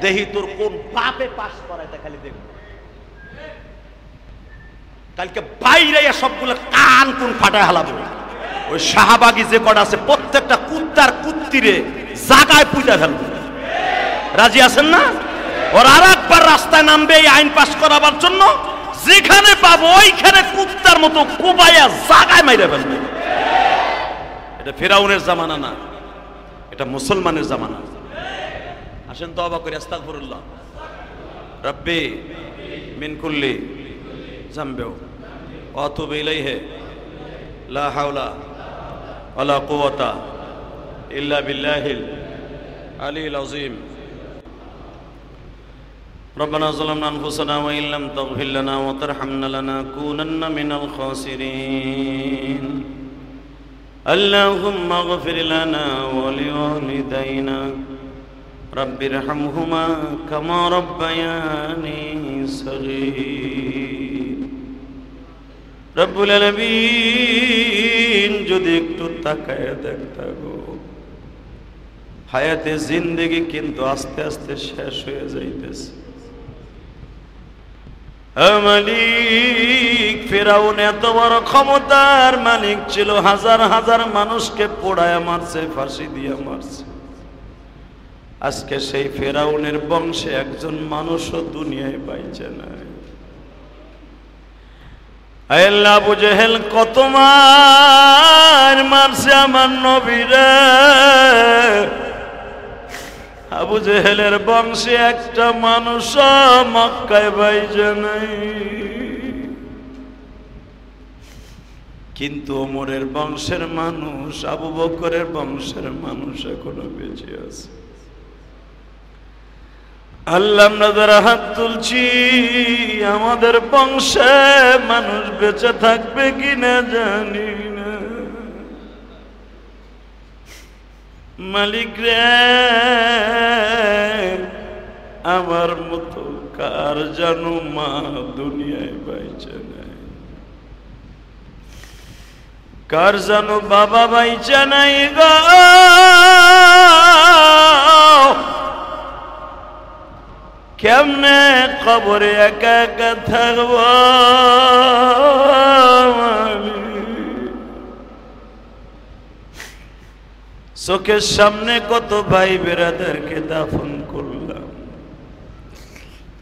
দেখি তোর কোন বাপে পাস করায়, তা খালি দেখব। কালকে বাইরে সবগুলো কান কোন ফাটায় হালাবো। ওই শাহবাগী যে কটা আছে প্রত্যেকটা কুত্তার কুত্তিরে জাগায় পুঁতা ফেলবো। রাজি আছেন না? ওর আর একবার রাস্তায় নামবে এই আইন পাস করাবার জন্য, যেখানে পাবো ওইখানে কুত্তার মতো কোবাইয়া জাগায় মাইরা ফেলবে। এটা ফেরাউনের জামানা না, এটা মুসলমানের জামানা। আসেন তওবা করে আস্তাগফিরুল্লাহ রব্বি মিন কুল্লি যামবি ওয়া আতুবু ইলাইহি লা হাওলা ওয়ালা কুওয়াতা ইল্লা বিল্লাহিল আলিয়্যিল আযীম। ربنا ظلمنا أنفسنا وإن لم تغفر لنا وترحمنا لنكونن من الخاسرين. اللهم اغفر لنا ولوالدينا رب ارحمهما كما ربياني صغير. رب العالمين যদি একটু তাকায় দেখতা গো, হায়াতে জিন্দেগি কিন্তু আস্তে আস্তে শেষ হয়ে যাইতেছে। মালিক, ফিরাউন এত বড় ক্ষমতার মালিক ছিল, হাজার হাজার মানুষকে পোড়ায় মারছে, ফাঁসি দিয়ে মারছে। আজকে সেই ফিরাউনের বংশে একজন মানুষও দুনিয়ায় পাইছে না। আল্লাহ, আবু জেহেল কত মার মারছে আমার নবীরে। আবু জেহেলের বংশে একটা মানুষ মক্কায় বাইজে নাই, কিন্তু ওমরের বংশের মানুষ, আবু বকরের বংশের মানুষ এখনো বেঁচে আছে। আল্লাহ, আমরা যারা হাত তুলছি আমাদের বংশে মানুষ বেঁচে থাকবে কিনা জানি না। মালিক রে, আমার মতো কার জানো মা দুনিয়ায় বাইচে নাই, কার জানো বাবা বাইচে নাই গো। কেমনে কবরে একা একা থাকব? চোখের সামনে কত ভাই বেরাদারকে দাফন করলাম,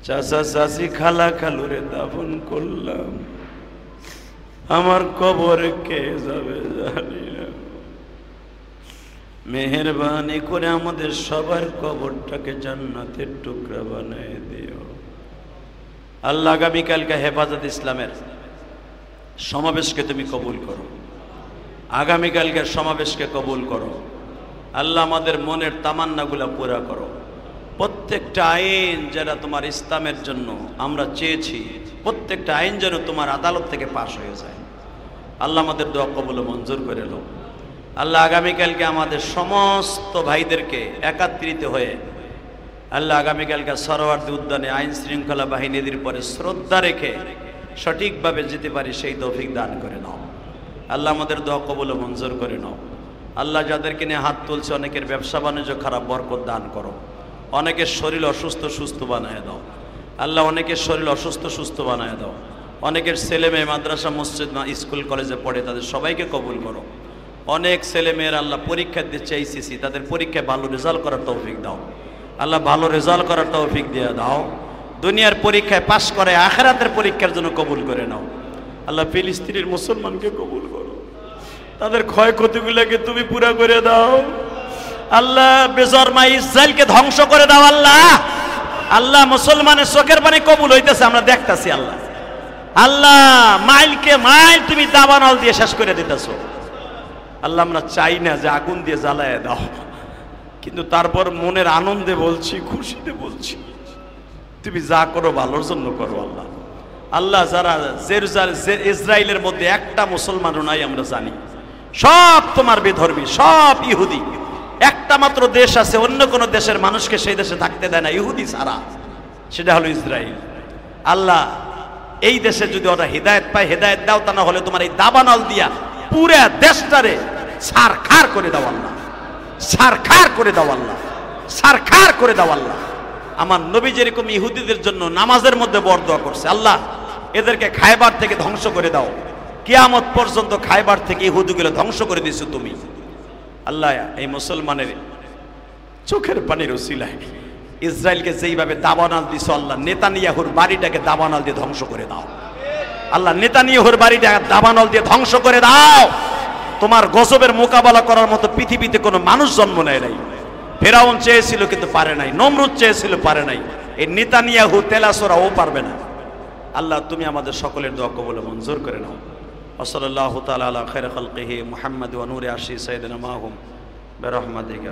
চাচা চাচি খালা খালুরে দাফন করলাম, আমার কবরে কে যাবে জানি না। মেহেরবানি করে আমাদের সবার কবরটাকে জান্নাতের টুকরা বানায় দিও আল্লাহ। আগামীকালকে হেফাজত ইসলামের সমাবেশকে তুমি কবুল করো, আগামীকালকের সমাবেশকে কবুল করো আল্লাহ। আমাদের মনের তামান্নাগুলা পুরা করো। প্রত্যেকটা আইন যারা তোমার ইসলামের জন্য আমরা চেয়েছি, প্রত্যেকটা আইন যেন তোমার আদালত থেকে পাশ হয়ে যায় আল্লাহ। আমাদের দোয়া কবুল মঞ্জুর করে লো আল্লাহ। আগামীকালকে আমাদের সমস্ত ভাইদেরকে একত্রিত হয়ে আল্লাহ আগামীকালকে সরোয়ার্দী উদ্যানে আইন শৃঙ্খলা বাহিনীদের পরে শ্রদ্ধা রেখে সঠিকভাবে যেতে পারি সেই তৌফিক দান করে নাও আল্লাহ। আমাদের দোয়া কবুল মঞ্জুর করে নাও আল্লাহ। যাদেরকে নিয়ে হাত তুলছে অনেকের ব্যবসা বাণিজ্য খারাপ, বরকত দান করো। অনেকের শরীর অসুস্থ সুস্থ বানায় দাও আল্লাহ। অনেকের শরীর অসুস্থ সুস্থ বানায় দাও। অনেকের ছেলে মেয়ে মাদ্রাসা মসজিদ স্কুল কলেজে পড়ে, তাদের সবাইকে কবুল করো। অনেক ছেলে মেয়ের আল্লাহ পরীক্ষা দিচ্ছে এইচএসসি, তাদের পরীক্ষায় ভালো রেজাল্ট করার তৌফিক দাও আল্লাহ। ভালো রেজাল্ট করার তৌফিক দিয়ে দাও। দুনিয়ার পরীক্ষায় পাশ করে আখিরাতের পরীক্ষার জন্য কবুল করে নাও আল্লাহ। ফিলিস্তিনের মুসলমানকে কবুল করো, তাদের ক্ষয়ক্ষতিগুলোকে তুমি পুরা করে দাও আল্লাহ। বেজরমা ইসরায়েলকে ধ্বংস করে দাও আল্লাহ। আল্লাহ মুসলমানের চোখের পানি কবুল হইতেছে, আমরা দেখতাছি আল্লাহ। আল্লাহ মাইলকে মাইল তুমি দাবানল দিয়ে শেষ করে দিতেছো আল্লাহ। আমরা চাই না যে আগুন দিয়ে জ্বালায় দাও, কিন্তু তারপর মনের আনন্দে বলছি, খুশিতে বলছি, তুমি যা করো ভালোর জন্য করো আল্লাহ। আল্লাহ যারা ইসরায়েলের মধ্যে একটা মুসলমানও নাই আমরা জানি, সব তোমার বিধর্মী, সব ইহুদি। একটা মাত্র দেশ আছে অন্য কোন দেশের মানুষকে সেই দেশে থাকতে দেয় না ইহুদি ছাড়া, সেটা হলো ইসরায়েল। আল্লাহ এই দেশে যদি ওরা হিদায়ত পায় হেদায়ত দাও, তা না হলে তোমার এই দাবানল দিয়া পুরা দেশটারে সারখার করে দাও আল্লাহ, সারখার করে দাও আল্লাহ, সারখার করে দাও আল্লাহ। আমার নবী যেরকম ইহুদিদের জন্য নামাজের মধ্যে বরদোয়া করছে, আল্লাহ এদেরকে খায়বার থেকে ধ্বংস করে দাও। কিয়ামত পর্যন্ত খায়বার থেকে ইহুদিগুলো ধ্বংস করে দিয়েছো তুমি আল্লাহ। এই মুসলমানের চোখের পানির উসিলায় ইসরায়েলকে যেইভাবে দাবানল দিছো আল্লাহ, নেতানিয়াহুর বাড়িটাকে দাবানল দিয়ে ধ্বংস করে দাও আল্লাহ। নেতানিয়াহুর বাড়িটা দাবানল দিয়ে ধ্বংস করে দাও। তোমার গজবের মোকাবেলা করার মতো পৃথিবীতে কোনো মানুষ জন্ম নেয় নাই। ফেরাউন চেয়েছিল কিন্তু পারে নাই, নমরুদ চেয়েছিল পারে নাই, এই নেতানিয়াহু তেলাসোরা ও পারবে না আল্লাহ। তুমি আমাদের সকলের দোয়া কবুল মঞ্জুর করে নাও। সাল্লাল্লাহু তাআলা আলা খায়রি খালকিহি মুহাম্মদ ওয়া নূরি আরশি সাইয়্যিদিনা মাহুম বিরহমাতিকা।